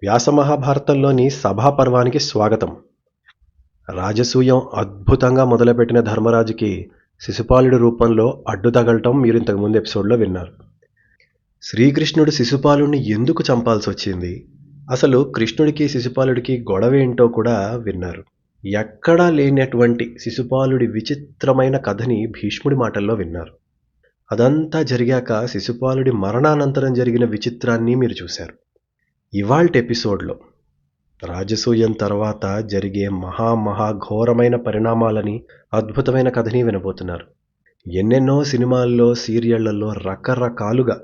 వ్యాసమహాభారతంలోని సభాపర్వానికి స్వాగతం. రాజసూయం అద్భుతంగా మొదలుపెట్టిన ధర్మరాజుకి శిశుపాలుడి రూపంలో అడ్డు తగలటం మీరు ఇంతకుముందు ఎపిసోడ్లో విన్నారు. శ్రీకృష్ణుడు శిశుపాలుడిని ఎందుకు చంపాల్సి వచ్చింది, అసలు కృష్ణుడికి శిశుపాలుడికి గొడవ ఏంటో కూడా విన్నారు. ఎక్కడా లేనటువంటి శిశుపాలుడి విచిత్రమైన కథని భీష్ముడి మాటల్లో విన్నారు. అదంతా జరిగాక శిశుపాలుడి మరణానంతరం జరిగిన విచిత్రాన్ని మీరు చూశారు. ఇవాల్టి ఎపిసోడ్లో రాజసూయం తర్వాత జరిగే మహాఘోరమైన పరిణామాలని, అద్భుతమైన కథని వినబోతున్నారు. ఎన్నెన్నో సినిమాల్లో, సీరియళ్లలో రకరకాలుగా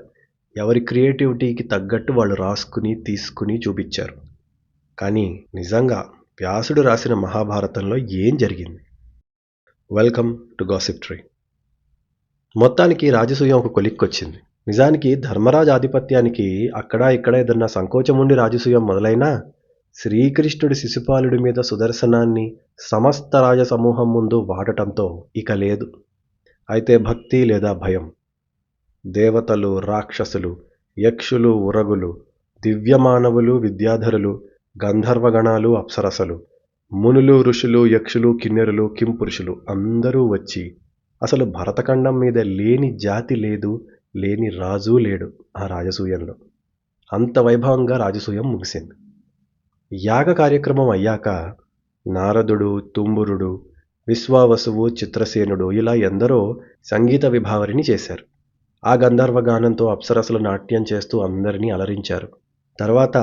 ఎవరి క్రియేటివిటీకి తగ్గట్టు వాళ్ళు రాసుకుని తీసుకుని చూపించారు. కానీ నిజంగా వ్యాసుడు రాసిన మహాభారతంలో ఏం జరిగింది? Welcome to gossip tree. మొత్తానికి రాజసూయం ఒక కొలిక్కొచ్చింది. నిజానికి ధర్మరాజు ఆధిపత్యానికి అక్కడా ఇక్కడ ఏదన్నా సంకోచం ఉండి రాజసూయం మొదలైనా శ్రీకృష్ణుడి శిశుపాలుడి మీద సుదర్శనాన్ని సమస్త రాజసమూహం ముందు వాడటంతో ఇక లేదు. అయితే భక్తి లేదా భయం, దేవతలు, రాక్షసులు, యక్షులు, ఉరగులు, దివ్యమానవులు, విద్యాధరులు, గంధర్వగణాలు, అప్సరసలు, మునులు, ఋషులు, యక్షులు, కిన్నెరులు, కింపురుషులు అందరూ వచ్చి అసలు భరతఖండం మీద లేని జాతి లేదు, లేని రాజు లేడు ఆ రాజసూయంలో. అంత వైభవంగా రాజసూయం ముగిసింది. యాగ కార్యక్రమం అయ్యాక నారదుడు, తుంబురుడు, విశ్వావసువు, చిత్రసేనుడు ఇలా ఎందరో సంగీత విభావరిని చేశారు. ఆ గంధర్వగానంతో అప్సరసలు నాట్యం చేస్తూ అందరినీ అలరించారు. తర్వాత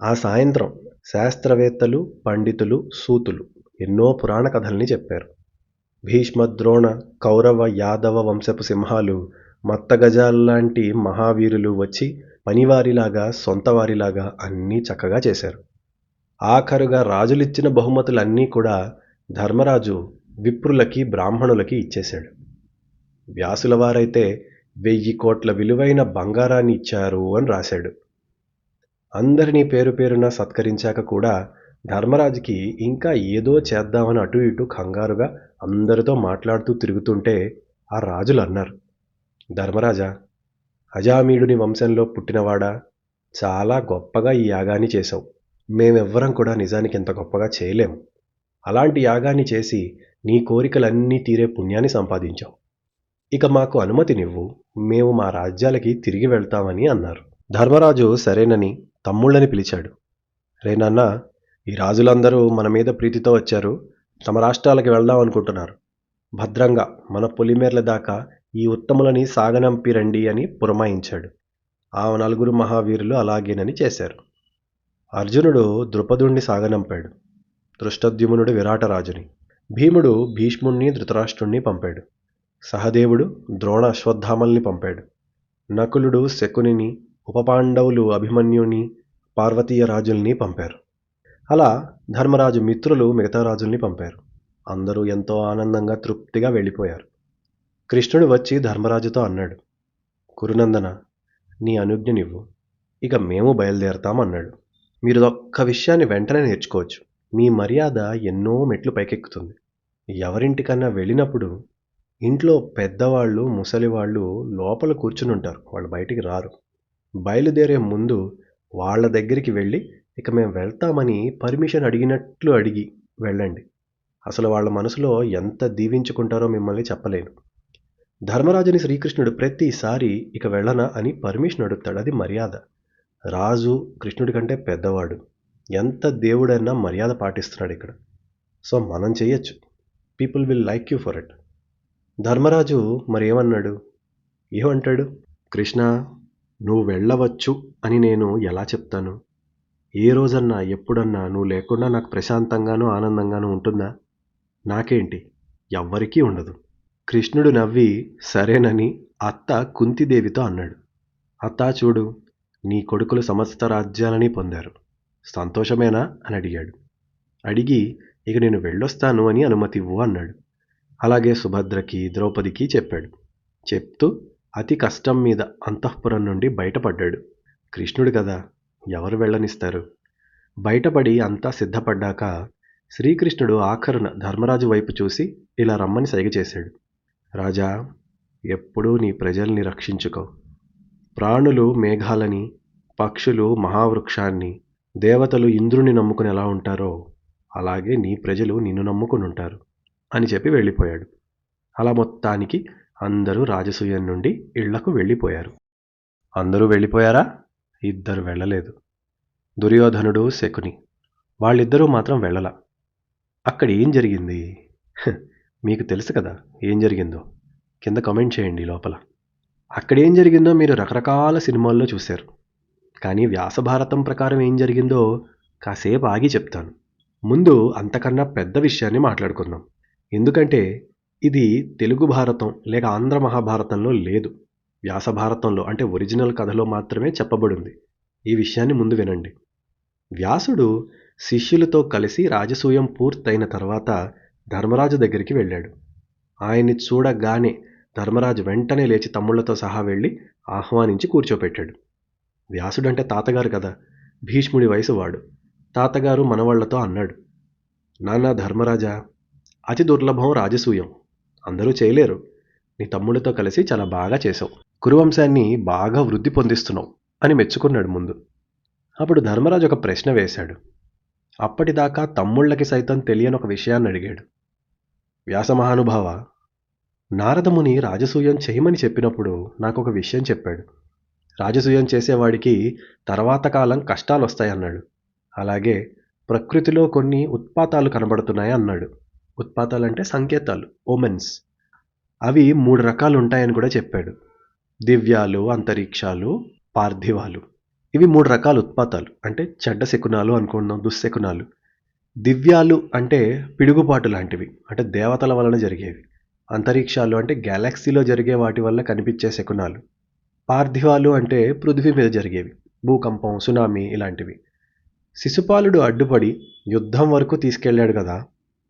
ఆ సాయంత్రం శాస్త్రవేత్తలు, పండితులు, సూతులు ఎన్నో పురాణ కథల్ని చెప్పారు. భీష్మ, ద్రోణ, కౌరవ, యాదవ వంశపు సింహాలు, మత్తగజాల్లాంటి మహావీరులు వచ్చి పనివారిలాగా, సొంతవారిలాగా అన్నీ చక్కగా చేశారు. ఆఖరుగా రాజులిచ్చిన బహుమతులన్నీ కూడా ధర్మరాజు విప్రులకి, బ్రాహ్మణులకి ఇచ్చేశాడు. వ్యాసుల వారైతే 1000 కోట్ల విలువైన బంగారాన్ని ఇచ్చారు అని రాశాడు. అందరినీ పేరు పేరున సత్కరించాక కూడా ధర్మరాజుకి ఇంకా ఏదో చేద్దామని అటు ఇటు కంగారుగా అందరితో మాట్లాడుతూ తిరుగుతుంటే ఆ రాజులు అన్నారు, ధర్మరాజా, అజామీడుని వంశంలో పుట్టినవాడా, చాలా గొప్పగా ఈ యాగాన్ని చేశావు. మేమెవ్వరం కూడా నిజానికి ఇంత గొప్పగా చేయలేము. అలాంటి యాగాన్ని చేసి నీ కోరికలన్నీ తీరే పుణ్యాన్ని సంపాదించావు. ఇక మాకు అనుమతినివ్వు, మేము మా రాజ్యాలకి తిరిగి వెళ్తామని అన్నారు. ధర్మరాజు సరేనని తమ్ముళ్ళని పిలిచాడు. రే నాన్న, ఈ రాజులందరూ మన మీద ప్రీతితో వచ్చారు, తమ రాష్ట్రాలకి వెళ్దాం అనుకుంటున్నారు. భద్రంగా మన పొలిమేర్ల దాకా ఈ ఉత్తములని సాగనంపి రండి అని పురమాయించాడు. ఆ 4 మహావీరులు అలాగేనని చేశారు. అర్జునుడు ద్రుపదుణ్ణి సాగనంపాడు. దృష్టద్యుమ్నుడు విరాటరాజుని, భీముడు భీష్ముణ్ణి, ధృతరాష్ట్రుణ్ణి పంపాడు. సహదేవుడు ద్రోణ, అశ్వత్థామల్ని పంపాడు. నకులుడు శకునిని, ఉపపాండవులు అభిమన్యుని, పార్వతీయ రాజుల్ని పంపారు. అలా ధర్మరాజు మిత్రులు మిగతా రాజుల్ని పంపారు. అందరూ ఎంతో ఆనందంగా, తృప్తిగా వెళ్ళిపోయారు. కృష్ణుడు వచ్చి ధర్మరాజుతో అన్నాడు, కురునందన, నీ అనుజ్ఞనివ్వు, ఇక మేము బయలుదేరతామన్నాడు. మీరు ఒక్క విషయాన్ని వెంటనే నేర్చుకోవచ్చు. మీ మర్యాద ఎన్నో మెట్లు పైకెక్కుతుంది. ఎవరింటికన్నా వెళ్ళినప్పుడు ఇంట్లో పెద్దవాళ్ళు, ముసలివాళ్ళు లోపల కూర్చుని ఉంటారు, వాళ్ళు బయటికి రారు. బయలుదేరే ముందు వాళ్ళ దగ్గరికి వెళ్ళి ఇక మేము వెళ్తామని పర్మిషన్ అడిగినట్లు అడిగి వెళ్ళండి. అసలు వాళ్ళ మనసులో ఎంత దీవించుకుంటారో మిమ్మల్ని చెప్పలేను. ధర్మరాజుని శ్రీకృష్ణుడు ప్రతిసారి ఇక వెళ్ళనా అని పర్మిషన్ అడుగుతాడు. అది మర్యాద. రాజు కృష్ణుడి కంటే పెద్దవాడు, ఎంత దేవుడైనా మర్యాద పాటిస్తున్నాడు ఇక్కడ. సో మనం చేయొచ్చు. People will like you for it. Dharmaraju మరి ఏమంటాడు? కృష్ణ, నువ్వు వెళ్ళవచ్చు అని నేను ఎలా చెప్తాను? ఏ రోజన్నా, ఎప్పుడన్నా నువ్వు లేకుండా నాకు ప్రశాంతంగానూ ఆనందంగానూ ఉంటుందా? నాకేంటి, ఎవ్వరికీ ఉండదు. కృష్ణుడు నవ్వి సరేనని అత్త కుంతిదేవితో అన్నాడు. అత్తా చూడు, నీ కొడుకులు సమస్త రాజ్యాలని పొందారు, సంతోషమేనా అని అడిగాడు. అడిగి ఇక నేను వెళ్ళొస్తాను అని అనుమతి ఇవ్వు అన్నాడు. అలాగే సుభద్రకి, ద్రౌపదికి చెప్పాడు. చెప్తూ అతి కష్టం మీద అంతఃపురం నుండి బయటపడ్డాడు. కృష్ణుడు కదా, ఎవరు వెళ్ళనిస్తారు? బయటపడి అంతా సిద్ధపడ్డాక శ్రీకృష్ణుడు ఆఖరున ధర్మరాజు వైపు చూసి ఇలా రమ్మని సైగ చేశాడు. రాజా, ఎప్పుడూ నీ ప్రజల్ని రక్షించుకో. ప్రాణులు మేఘాలని, పక్షులు మహావృక్షాన్ని, దేవతలు ఇంద్రుని నమ్ముకుని ఎలా ఉంటారో అలాగే నీ ప్రజలు నిన్ను నమ్ముకుని ఉంటారు అని చెప్పి వెళ్ళిపోయాడు. అలా మొత్తానికి అందరూ రాజసూయం నుండి ఇళ్లకు వెళ్ళిపోయారు. అందరూ వెళ్ళిపోయారా? ఇద్దరు వెళ్ళలేదు. దుర్యోధనుడు, శకుని. వాళ్ళిద్దరూ మాత్రం వెళ్ళల. అక్కడ ఏం జరిగింది? మీకు తెలుసు కదా ఏం జరిగిందో. కింద కామెంట్ చేయండి లోపల. అక్కడేం జరిగిందో మీరు రకరకాల సినిమాల్లో చూశారు. కానీ వ్యాసభారతం ప్రకారం ఏం జరిగిందో కాసేపు ఆగి చెప్తాను. ముందు అంతకన్నా పెద్ద విషయాన్ని మాట్లాడుకుందాం. ఎందుకంటే ఇది తెలుగు భారతం లేక ఆంధ్ర మహాభారతంలో లేదు. వ్యాసభారతంలో అంటే ఒరిజినల్ కథలో మాత్రమే చెప్పబడింది. ఈ విషయాన్ని ముందు వినండి. వ్యాసుడు శిష్యులతో కలిసి రాజసూయం పూర్తయిన తర్వాత ధర్మరాజు దగ్గరికి వెళ్ళాడు. ఆయన్ని చూడగానే ధర్మరాజు వెంటనే లేచి తమ్ముళ్లతో సహా వెళ్ళి ఆహ్వానించి కూర్చోపెట్టాడు. వ్యాసుడంటే తాతగారు కదా, భీష్ముడి వయసు వాడు. తాతగారు మనవాళ్లతో అన్నాడు, నాన్న ధర్మరాజా, అతి దుర్లభం రాజసూయం, అందరూ చేయలేరు. నీ తమ్ముడితో కలిసి చాలా బాగా చేసావు. కురువంశాన్ని బాగా వృద్ధి పొందిస్తున్నావు అని మెచ్చుకున్నాడు ముందు. అప్పుడు ధర్మరాజు ఒక ప్రశ్న వేశాడు. అప్పటిదాకా తమ్ముళ్ళకి సైతం తెలియని ఒక విషయాన్ని అడిగాడు. వ్యాసమహానుభావ, నారదముని రాజసూయం చేయమని చెప్పినప్పుడు నాకు ఒక విషయం చెప్పాడు. రాజసూయం చేసేవాడికి తర్వాత కాలం కష్టాలు వస్తాయన్నాడు. అలాగే ప్రకృతిలో కొన్ని ఉత్పాతాలు కనబడుతున్నాయి అన్నాడు. ఉత్పాతాలంటే సంకేతాలు, ఓమెన్స్. అవి 3 రకాలు ఉంటాయని కూడా చెప్పాడు. దివ్యాలు, అంతరిక్షాలు, పార్థివాలు. ఇవి 3 రకాల ఉత్పాతాలు. అంటే చెడ్డ శకునాలు అనుకున్నాం, దుశ్శకునాలు. దివ్యాలు అంటే పిడుగుపాటు లాంటివి, అంటే దేవతల వలన జరిగేవి. అంతరిక్షాలు అంటే గ్యాలక్సీలో జరిగే వాటి వల్ల కనిపించే శకునాలు. పార్థివాలు అంటే పృథ్వీ మీద జరిగేవి, భూకంపం, సునామీ ఇలాంటివి. శిశుపాలుడు అడ్డుపడి యుద్ధం వరకు తీసుకెళ్లాడు కదా,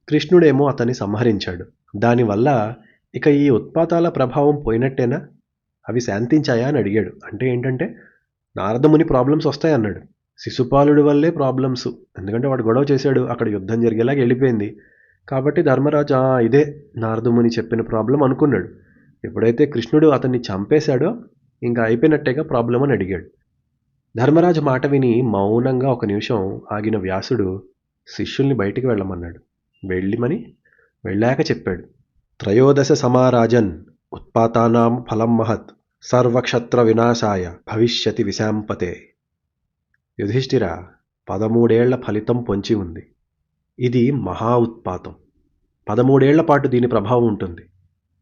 కృష్ణుడేమో అతన్ని సంహరించాడు. దానివల్ల ఇక ఈ ఉత్పాతాల ప్రభావం పోయినట్టేనా? అవి శాంతించాయా అని అడిగాడు. అంటే ఏంటంటే నారదముని ప్రాబ్లమ్స్ వస్తాయన్నాడు. శిశుపాలుడి వల్లే ప్రాబ్లమ్స్, ఎందుకంటే వాడు గొడవ చేశాడు, అక్కడ యుద్ధం జరిగేలాగా వెళ్ళిపోయింది. కాబట్టి ధర్మరాజు ఇదే నారదముని చెప్పిన ప్రాబ్లం అనుకున్నాడు. ఎప్పుడైతే కృష్ణుడు అతన్ని చంపేశాడో ఇంకా అయిపోయినట్టేగా ప్రాబ్లం అని అడిగాడు. ధర్మరాజు మాట విని మౌనంగా ఒక నిమిషం ఆగిన వ్యాసుడు శిష్యుల్ని బయటికి వెళ్ళమన్నాడు. వెళ్ళాక చెప్పాడు. త్రయోదశ సమారాజన్ ఉత్పాతానాం ఫలం మహత్ సర్వక్షత్ర వినాశాయ భవిష్యతి విశాంపతే. యుధిష్ఠిర, 13 ఏళ్ల ఫలితం పొంచి ఉంది. ఇది మహా ఉత్పాతం. 13 ఏళ్ల పాటు దీని ప్రభావం ఉంటుంది.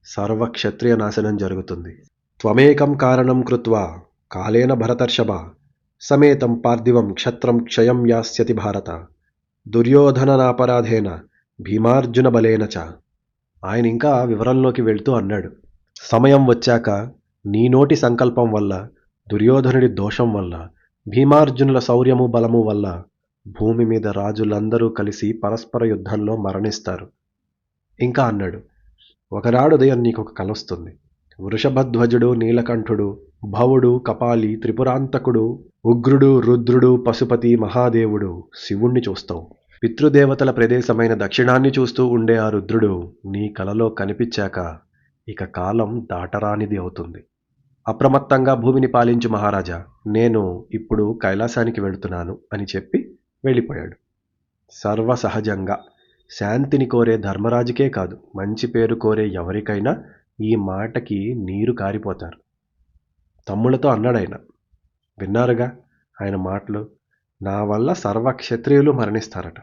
సర్వక్షత్రియ నాశనం జరుగుతుంది. త్వమేకం కారణం కృత్వా కాలేన భరతర్షభ సమేతం పార్థివం క్షత్రం క్షయం యాస్యతి భారత దుర్యోధననాపరాధేన భీమార్జున బలేన చ. ఆయన ఇంకా వివరంలోకి వెళ్తూ అన్నాడు, సమయం వచ్చాక నీ నోటి సంకల్పం వల్ల, దుర్యోధనుడి దోషం వల్ల, భీమార్జునుల శౌర్యము బలము వల్ల భూమి మీద రాజులందరూ కలిసి పరస్పర యుద్ధంలో మరణిస్తారు. ఇంకా అన్నాడు, ఒకనాడు ఉదయం నీకు ఒక కల వస్తుంది. వృషభధ్వజుడు, నీలకంఠుడు, భవుడు, కపాలి, త్రిపురాంతకుడు, ఉగ్రుడు, రుద్రుడు, పశుపతి, మహాదేవుడు, శివుణ్ణి చూస్తావు. పితృదేవతల ప్రదేశమైన దక్షిణాన్ని చూస్తూ ఉండే ఆ రుద్రుడు నీ కలలో కనిపించాక ఇక కాలం దాటరానిది అవుతుంది. అప్రమత్తంగా భూమిని పాలించు మహారాజా, నేను ఇప్పుడు కైలాసానికి వెళుతున్నాను అని చెప్పి వెళ్ళిపోయాడు. సర్వసహజంగా శాంతిని కోరే ధర్మరాజుకే కాదు, మంచి పేరు కోరే ఎవరికైనా ఈ మాటకి నీరు కారిపోతారు. తమ్ముళ్ళతో అన్నాడు ఆయన. విన్నారుగా ఆయన మాటలు. నా వల్ల సర్వక్షత్రియులు మరణిస్తారట.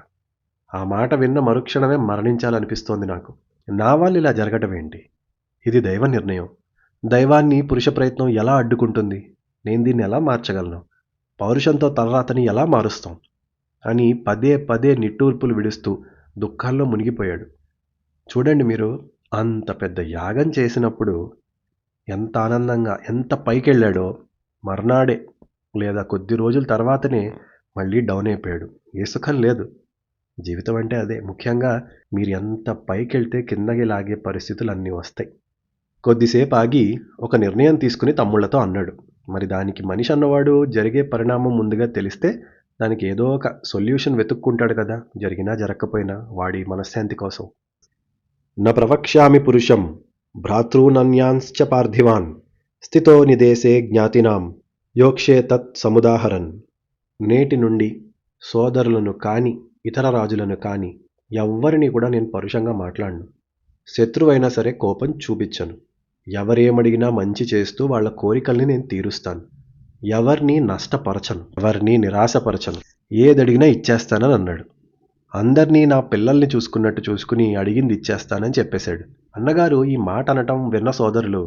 ఆ మాట విన్న మరుక్షణమే మరణించాలనిపిస్తోంది నాకు. నా వల్ల ఇలా జరగటం ఏంటి? ఇది దైవ నిర్ణయం. దైవాన్ని పురుష ప్రయత్నం ఎలా అడ్డుకుంటుంది? నేను దీన్ని ఎలా మార్చగలను? పౌరుషంతో తలరాతని ఎలా మారుస్తాం అని పదే పదే నిట్టూర్పులు విడుస్తూ దుఃఖాల్లో మునిగిపోయాడు. చూడండి మీరు, అంత పెద్ద యాగం చేసినప్పుడు ఎంత ఆనందంగా, ఎంత పైకెళ్ళాడో మర్నాడే లేదా కొద్ది రోజుల తర్వాతనే మళ్ళీ డౌన్ అయిపోయాడు. ఏ సుఖం లేదు. జీవితం అంటే అదే. ముఖ్యంగా మీరు ఎంత పైకెళ్తే కిందకి లాగే పరిస్థితులు అన్నీ వస్తాయి. కొద్దిసేపు ఆగి ఒక నిర్ణయం తీసుకుని తమ్ముళ్లతో అన్నాడు. మరి దానికి మనిషి అన్నవాడు జరిగే పరిణామం ముందుగా తెలిస్తే దానికి ఏదో ఒక సొల్యూషన్ వెతుక్కుంటాడు కదా, జరిగినా జరగకపోయినా వాడి మనశ్శాంతి కోసం. న ప్రవక్ష్యామి పురుషం భ్రాతృనన్యాన్శ్చ పార్థివాన్ స్థితో నిదేశే జ్ఞాతినాం యోక్షే తత్ సముదాహరన్. నేటి నుండి సోదరులను కాని ఇతర రాజులను కాని ఎవ్వరిని కూడా నేను పరుషంగా మాట్లాడను. శత్రువైనా సరే కోపం చూపించను. ఎవరేమడిగినా మంచి చేస్తూ వాళ్ళ కోరికల్ని నేను తీరుస్తాను. ఎవరిని నష్టపరచను, ఎవరిని నిరాశపరచను. ఏదడిగినా ఇచ్చేస్తానని అన్నాడు. అందరినీ నా పిల్లల్ని చూసుకున్నట్టు చూసుకుని అడిగింది ఇచ్చేస్తానని చెప్పేశాడు. అన్నగారు ఈ మాట అనటం విన్న సోదరులు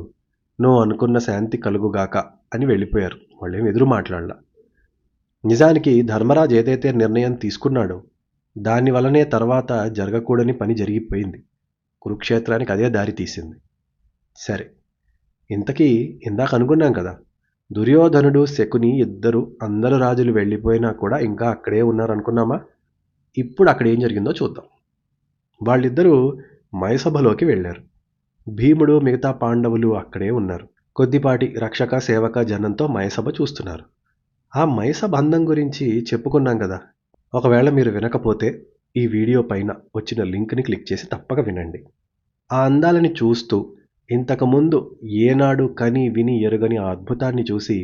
నువ్వు అనుకున్న శాంతి కలుగుగాక అని వెళ్ళిపోయారు. వాళ్ళేం ఎదురు మాట్లాడలా. నిజానికి ధర్మరాజు ఏదైతే నిర్ణయం తీసుకున్నాడో దాని వలనే తర్వాత జరగకూడని పని జరిగిపోయింది. కురుక్షేత్రానికి అదే దారి తీసింది. సరే, ఇంతకీ ఇందాక అనుకున్నాం కదా, దుర్యోధనుడు శకుని ఇద్దరు అందరు రాజులు వెళ్ళిపోయినా కూడా ఇంకా అక్కడే ఉన్నారనుకున్నామా? ఇప్పుడు అక్కడ ఏం జరిగిందో చూద్దాం. వాళ్ళిద్దరూ మయసభలోకి వెళ్ళారు. భీముడు మిగతా పాండవులు అక్కడే ఉన్నారు. కొద్దిపాటి రక్షక సేవక జనంతో మయసభ చూస్తున్నారు. ఆ మయసభ అందం గురించి చెప్పుకున్నాం కదా. ఒకవేళ మీరు వినకపోతే ఈ వీడియో పైన వచ్చిన లింక్ని క్లిక్ చేసి తప్పక వినండి. ఆ అందాలని చూస్తూ ఇంతకుముందు ఏనాడు కని విని ఎరుగని ఆ అద్భుతాన్ని చూసి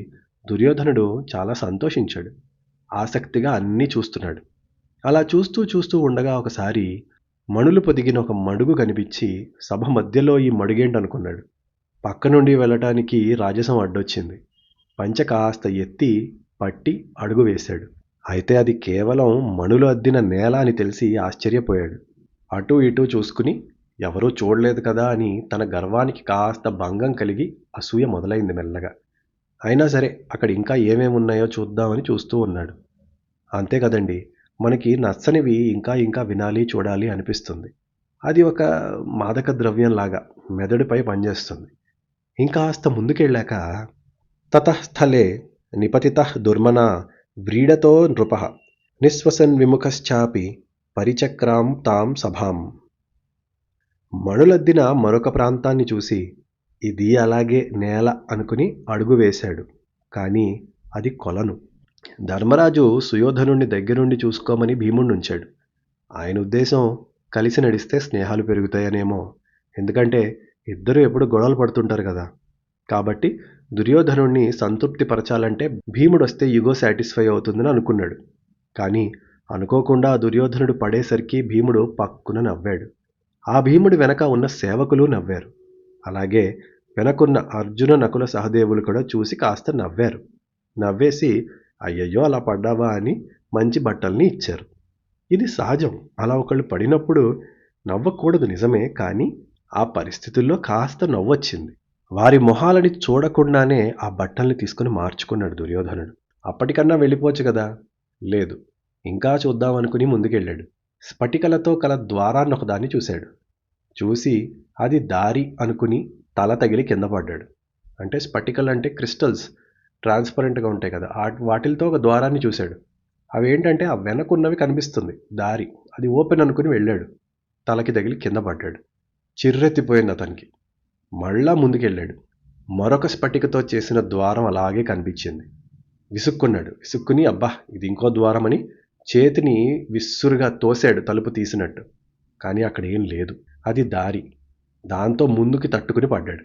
దుర్యోధనుడు చాలా సంతోషించాడు. ఆసక్తిగా అన్నీ చూస్తున్నాడు. అలా చూస్తూ చూస్తూ ఉండగా ఒకసారి మణులు పొదిగిన ఒక మడుగు కనిపించి సభ మధ్యలో ఈ మడుగేంటనుకున్నాడు. పక్క నుండి వెళ్ళటానికి రాజసం అడ్డొచ్చింది. పంచె కాస్త ఎత్తి పట్టి అడుగు వేశాడు. అయితే అది కేవలం మణులు అద్దిన నేల అని తెలిసి ఆశ్చర్యపోయాడు. అటూ ఇటూ చూసుకుని ఎవరూ చూడలేదు కదా అని తన గర్వానికి కాస్త భంగం కలిగి అసూయ మొదలైంది మెల్లగా. అయినా సరే అక్కడ ఇంకా ఏమేమి ఉన్నాయో చూద్దామని చూస్తూ ఉన్నాడు. అంతే కదండి, మనకి నచ్చనివి ఇంకా ఇంకా వినాలి చూడాలి అనిపిస్తుంది. అది ఒక మాదక ద్రవ్యంలాగా మెదడుపై పనిచేస్తుంది. ఇంకాస్త ముందుకెళ్ళాక తతస్థలే నిపతితః దుర్మనా వ్రీడతో నృపః నిశ్వసన్ విముఖశ్చాపి పరిచక్రాం తాం సభాం. మణులద్దిన మరొక ప్రాంతాన్ని చూసి ఇది అలాగే నేల అనుకుని అడుగు వేశాడు. కానీ అది కొలను. ధర్మరాజు సుయోధనుణ్ణి దగ్గరుండి చూసుకోమని భీముణ్ణి ఉంచాడు. ఆయన ఉద్దేశం కలిసి నడిస్తే స్నేహాలు పెరుగుతాయనేమో. ఎందుకంటే ఇద్దరు ఎప్పుడు గొడవలు పడుతుంటారు కదా. కాబట్టి దుర్యోధనుణ్ణి సంతృప్తి పరచాలంటే భీముడు వస్తే ఈగో సాటిస్ఫై అవుతుందని అనుకున్నాడు. కానీ అనుకోకుండా దుర్యోధనుడు పడేసరికి భీముడు పక్కున నవ్వాడు. ఆ భీముడి వెనక ఉన్న సేవకులు నవ్వారు. అలాగే వెనకున్న అర్జున నకుల సహదేవులు కూడా చూసి కాస్త నవ్వారు. నవ్వేసి అయ్యయ్యో అలా పడ్డావా అని మంచి బట్టల్ని ఇచ్చారు. ఇది సహజం. అలా ఒకళ్ళు పడినప్పుడు నవ్వకూడదు నిజమే, కానీ ఆ పరిస్థితుల్లో కాస్త నవ్వొచ్చింది. వారి మొహాలని చూడకుండానే ఆ బట్టల్ని తీసుకుని మార్చుకున్నాడు దుర్యోధనుడు. అప్పటికన్నా వెళ్ళిపోవచ్చు కదా. లేదు, ఇంకా చూద్దామనుకుని ముందుకెళ్ళాడు. స్ఫటికలతో కల ద్వారాన్ని ఒకదాన్ని చూశాడు. చూసి అది దారి అనుకుని తల తగిలి కింద పడ్డాడు. అంటే స్ఫటికలు అంటే క్రిస్టల్స్, ట్రాన్స్పరెంట్గా ఉంటాయి కదా, వాటిలతో ఒక ద్వారాన్ని చూశాడు. అవేంటంటే ఆ వెనకున్నవి కనిపిస్తుంది దారి. అది ఓపెన్ అనుకుని వెళ్ళాడు. తలకి తగిలి కింద పడ్డాడు. చిర్రెత్తిపోయింది అతనికి. మళ్ళా ముందుకెళ్ళాడు. మరొక స్ఫటికతో చేసిన ద్వారం అలాగే కనిపించింది. విసుక్కున్నాడు. విసుక్కుని అబ్బా ఇది ఇంకో ద్వారం అని చేతిని విస్సురుగా తోశాడు తలుపు తీసినట్టు. కానీ అక్కడ ఏం లేదు. అది దారి. దాంతో ముందుకి తట్టుకుని పడ్డాడు.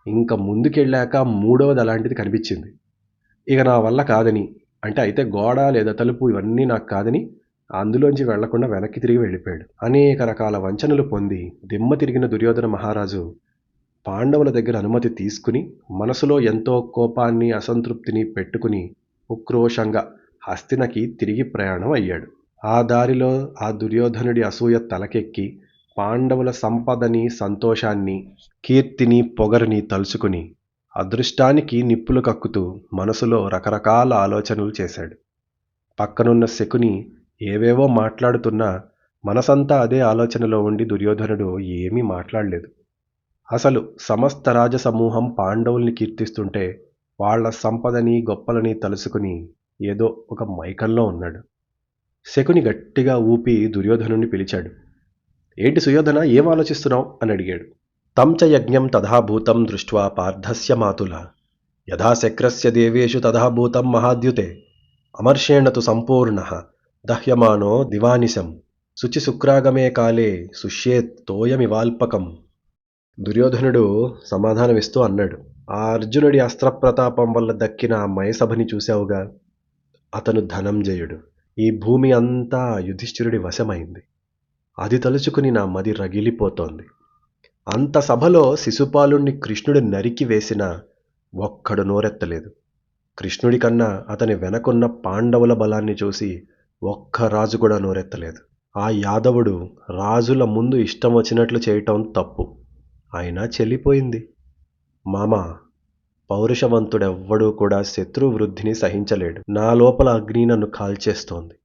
ఇంకా ముందుకెళ్ళాక మూడవది అలాంటిది కనిపించింది. ఇక నా వల్ల కాదని, అంటే అయితే గోడ లేదా తలుపు ఇవన్నీ నాకు కాదని అందులోంచి వెళ్లకుండా వెనక్కి తిరిగి వెళ్ళిపోయాడు. అనేక రకాల వంచనలు పొంది దిమ్మ తిరిగిన దుర్యోధన మహారాజు పాండవుల దగ్గర అనుమతి తీసుకుని మనసులో ఎంతో కోపాన్ని అసంతృప్తిని పెట్టుకుని ఉక్రోషంగా హస్తినకి తిరిగి ప్రయాణం అయ్యాడు. ఆ దారిలో ఆ దుర్యోధనుడి అసూయ తలకెక్కి పాండవుల సంపదని సంతోషాన్ని కీర్తిని పొగరుని తలుచుకుని అదృష్టానికి నిప్పులు కక్కుతూ మనసులో రకరకాల ఆలోచనలు చేశాడు. పక్కనున్న శకుని ఏవేవో మాట్లాడుతున్నా మనసంతా అదే ఆలోచనలో ఉండి దుర్యోధనుడు ఏమీ మాట్లాడలేదు. అసలు సమస్త రాజసమూహం పాండవుల్ని కీర్తిస్తుంటే వాళ్ల సంపదని గొప్పలని తలుసుకుని ఏదో ఒక మైకంలో ఉన్నాడు. శకుని గట్టిగా ఊపి దుర్యోధనుణ్ణి పిలిచాడు. ఏంటి సుయోధన, ఏం ఆలోచిస్తున్నావు అని అడిగాడు. తం చ యజ్ఞం తథాభూతం దృష్ట్వా పార్థస్య మాతుల యథాశక్రస్య దేవేషు తథాభూతం మహాద్యుతే అమర్షేణ తు సంపూర్ణః దహ్యమానో దివానిశం శుచిశుక్రాగమే కాలే సుష్యేత్ తోయమివాల్పకం. దుర్యోధనుడు సమాధానమిస్తూ అన్నాడు. ఆ అర్జునుడి అస్త్రప్రతాపం వల్ల దక్కిన ఆ మయసభని చూశావుగా. అతను ధనంజయుడు. ఈ భూమి అంతా యుధిష్ఠిరుడి వశమైంది. అది తలుచుకుని నా మది రగిలిపోతోంది. అంత సభలో శిశుపాలుణ్ణి కృష్ణుడు నరికి వేసినా ఒక్కడు నోరెత్తలేదు. కృష్ణుడి కన్నా అతని వెనకున్న పాండవుల బలాన్ని చూసి ఒక్క రాజు కూడా నోరెత్తలేదు. ఆ యాదవుడు రాజుల ముందు ఇష్టం వచ్చినట్లు చేయటం తప్పు. అయినా చెల్లిపోయింది. మామ, పౌరుషవంతుడెవ్వడూ కూడా శత్రు వృద్ధిని సహించలేడు. నా లోపల అగ్ని నన్ను కాల్చేస్తోంది.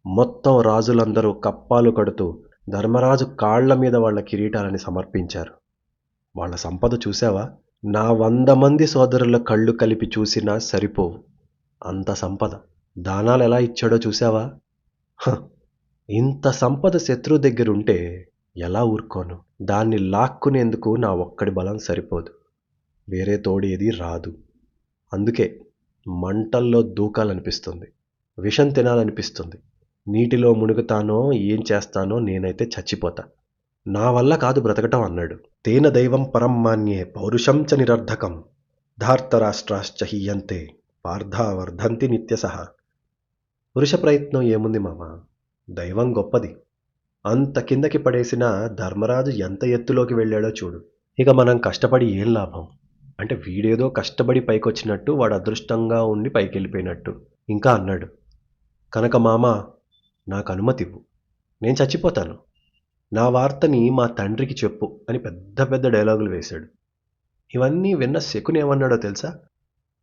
మొత్తం రాజులందరూ కప్పాలు కడుతూ ధర్మరాజు కాళ్ల మీద వాళ్ళ కిరీటాలని సమర్పించారు. వాళ్ళ సంపద చూసావా? నా 100 మంది సోదరుల కళ్ళు కలిపి చూసినా సరిపోవు అంత సంపద. దానాలు ఎలా ఇచ్చాడో చూసావా? ఇంత సంపద శత్రువు దగ్గరుంటే ఎలా ఊరుకోను? దాన్ని లాక్కునేందుకు నా ఒక్కడి బలం సరిపోదు. వేరే తోడు ఏది రాదు. అందుకే మంటల్లో దూకాలనిపిస్తుంది, విషం తినాలనిపిస్తుంది. నీటిలో మునుగుతానో ఏం చేస్తానో నేనైతే చచ్చిపోతా. నా వల్ల కాదు బ్రతకటం అన్నాడు. తేన దైవం పరం మాన్యే పౌరుషం చ నిరర్ధకం ధార్తరాష్ట్రాశ్చ హీయంతే పార్థా వర్ధంతి నిత్యసహ. పురుష ప్రయత్నం ఏముంది మామ? దైవం గొప్పది. అంత కిందకి పడేసిన ధర్మరాజు ఎంత ఎత్తులోకి వెళ్ళాడో చూడు. ఇక మనం కష్టపడి ఏం లాభం? అంటే వీడేదో కష్టపడి పైకొచ్చినట్టు, వాడు అదృష్టంగా ఉండి పైకి వెళ్ళిపోయినట్టు. ఇంకా అన్నాడు, కనుక మామ నాకు అనుమతివ్వు, నేను చచ్చిపోతాను. నా వార్తని మా తండ్రికి చెప్పు అని పెద్ద పెద్ద డైలాగులు వేశాడు. ఇవన్నీ విన్న శకుని ఏమన్నాడో తెలుసా?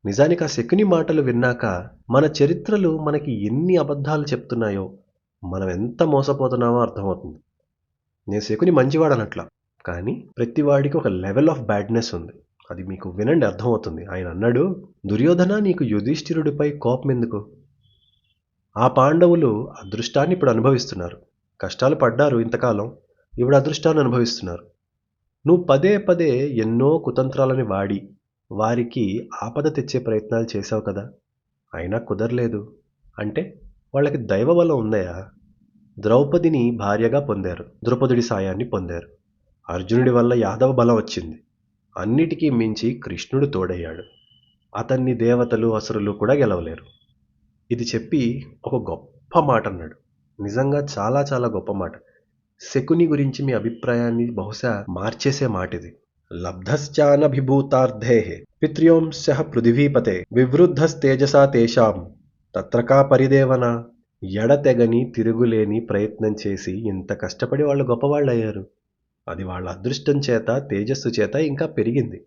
నిజానికి ఆ శకుని మాటలు విన్నాక మన చరిత్రలు మనకి ఎన్ని అబద్ధాలు చెప్తున్నాయో, మనం ఎంత మోసపోతున్నామో అర్థమవుతుంది. నేను శకుని మంచివాడనట్లా, కానీ ప్రతివాడికి ఒక లెవెల్ ఆఫ్ బ్యాడ్నెస్ ఉంది. అది మీకు వినండి, అర్థమవుతుంది. ఆయన అన్నాడు, దుర్యోధన, నీకు యుధిష్ఠిరుడిపై కోపం ఎందుకు? ఆ పాండవులు అదృష్టాన్ని ఇప్పుడు అనుభవిస్తున్నారు. కష్టాలు పడ్డారు ఇంతకాలం, ఇప్పుడు అదృష్టాన్ని అనుభవిస్తున్నారు. నువ్వు పదే పదే ఎన్నో కుతంత్రాలని వాడి వారికి ఆపద తెచ్చే ప్రయత్నాలు చేశావు కదా, అయినా కుదరలేదు. అంటే వాళ్ళకి దైవబలం ఉందయా? ద్రౌపదిని భార్యగా పొందారు, ద్రౌపదుడి సాయాన్ని పొందారు. అర్జునుడి వల్ల యాదవ బలం వచ్చింది. అన్నిటికీ మించి కృష్ణుడు తోడయ్యాడు. అతన్ని దేవతలు అసురులు కూడా గెలవలేరు. ఇది చెప్పి ఒక గొప్ప మాట అన్నాడు. నిజంగా చాలా చాలా గొప్ప మాట. శకుని గురించి మీ అభిప్రాయాన్ని బహుశా మార్చేసే మాట ఇది. లబ్ధశ్చానభిభూతార్థే పిత్ర్యోంశః పృథివీపతే వివృద్ధస్తేజసా తేషాం తత్రకా పరిదేవన. ఎడతెగని తిరుగులేని ప్రయత్నం చేసి ఇంత కష్టపడి వాళ్ళు గొప్పవాళ్ళయ్యారు. అది వాళ్ళ అదృష్టం చేత, తేజస్సు చేత ఇంకా పెరిగింది.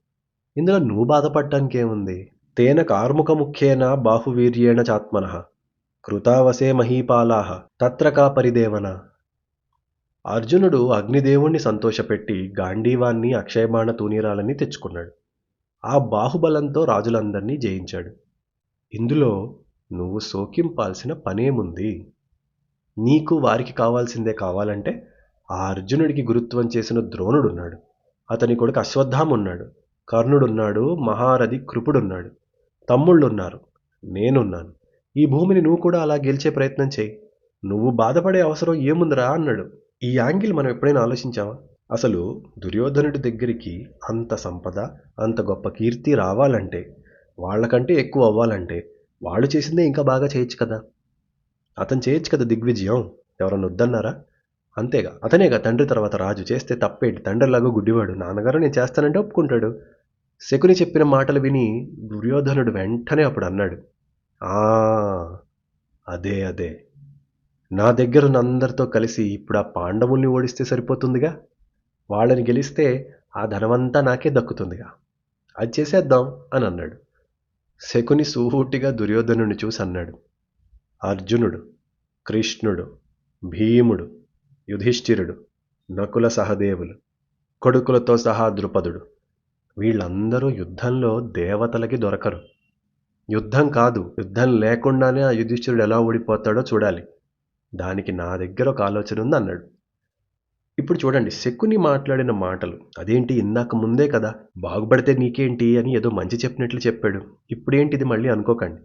ఇందులో నువ్వు బాధపడటానికేముంది? తేన కార్ముకముఖ్యేన బాహువీర్యేణ చాత్మనః కృతావసే మహీపాలాః తత్రకా పరిదేవన. అర్జునుడు అగ్నిదేవుణ్ణి సంతోషపెట్టి గాంధీవాన్ని అక్షయబాణ తూనీరాలని తెచ్చుకున్నాడు. ఆ బాహుబలంతో రాజులందరినీ జయించాడు. ఇందులో నువ్వు శోకింపాల్సిన పనేముంది? నీకు వారికి కావాల్సిందే. కావాలంటే ఆ అర్జునుడికి గురుత్వం చేసిన ద్రోణుడున్నాడు, అతని కొడుకు అశ్వత్థామ ఉన్నాడు, కర్ణుడున్నాడు, మహారథి కృపుడున్నాడు, తమ్ముళ్ళున్నారు, నేనున్నాను. ఈ భూమిని నువ్వు కూడా అలా గెలిచే ప్రయత్నం చేయి. నువ్వు బాధపడే అవసరం ఏముందిరా అన్నాడు. ఈ యాంగిల్ మనం ఎప్పుడైనా ఆలోచించావా? అసలు దుర్యోధనుడి దగ్గరికి అంత సంపద, అంత గొప్ప కీర్తి రావాలంటే, వాళ్ళకంటే ఎక్కువ అవ్వాలంటే వాళ్ళు చేసిందే ఇంకా బాగా చేయొచ్చు కదా. అతను చేయొచ్చు కదా దిగ్విజయం. ఎవరన్నా వద్దన్నారా? అంతేగా, అతనేగా తండ్రి తర్వాత రాజు. చేస్తే తప్పేంటి? తండ్రిలాగా గుడ్డివాడు. నాన్నగారు నేను చేస్తానంటే ఒప్పుకుంటాడు. శకుని చెప్పిన మాటలు విని దుర్యోధనుడు వెంటనే అప్పుడు అన్నాడు, ఆ అదే అదే, నా దగ్గరున్న అందరితో కలిసి ఇప్పుడు ఆ పాండవుల్ని ఓడిస్తే సరిపోతుందిగా. వాళ్ళని గెలిస్తే ఆ ధనమంతా నాకే దక్కుతుందిగా. అది చేసేద్దాం అని అన్నాడు. శకుని సూటిగా దుర్యోధనుడిని చూసి అన్నాడు, అర్జునుడు, కృష్ణుడు, భీముడు, యుధిష్ఠిరుడు, నకుల సహదేవులు, కొడుకులతో సహా ద్రుపదుడు, వీళ్ళందరూ యుద్ధంలో దేవతలకి దొరకరు. యుద్ధం కాదు, యుద్ధం లేకుండానే ఆ యుధిష్ఠిరుడు ఎలా ఓడిపోతాడో చూడాలి. దానికి నా దగ్గర ఒక ఆలోచన ఉంది అన్నాడు. ఇప్పుడు చూడండి, శకుని మాట్లాడిన మాటలు అదేంటి, ఇందాక ముందే కదా బాగుపడితే నీకేంటి అని ఏదో మంచి చెప్పినట్లు చెప్పాడు. ఇప్పుడేంటిది మళ్ళీ అనుకోకండి,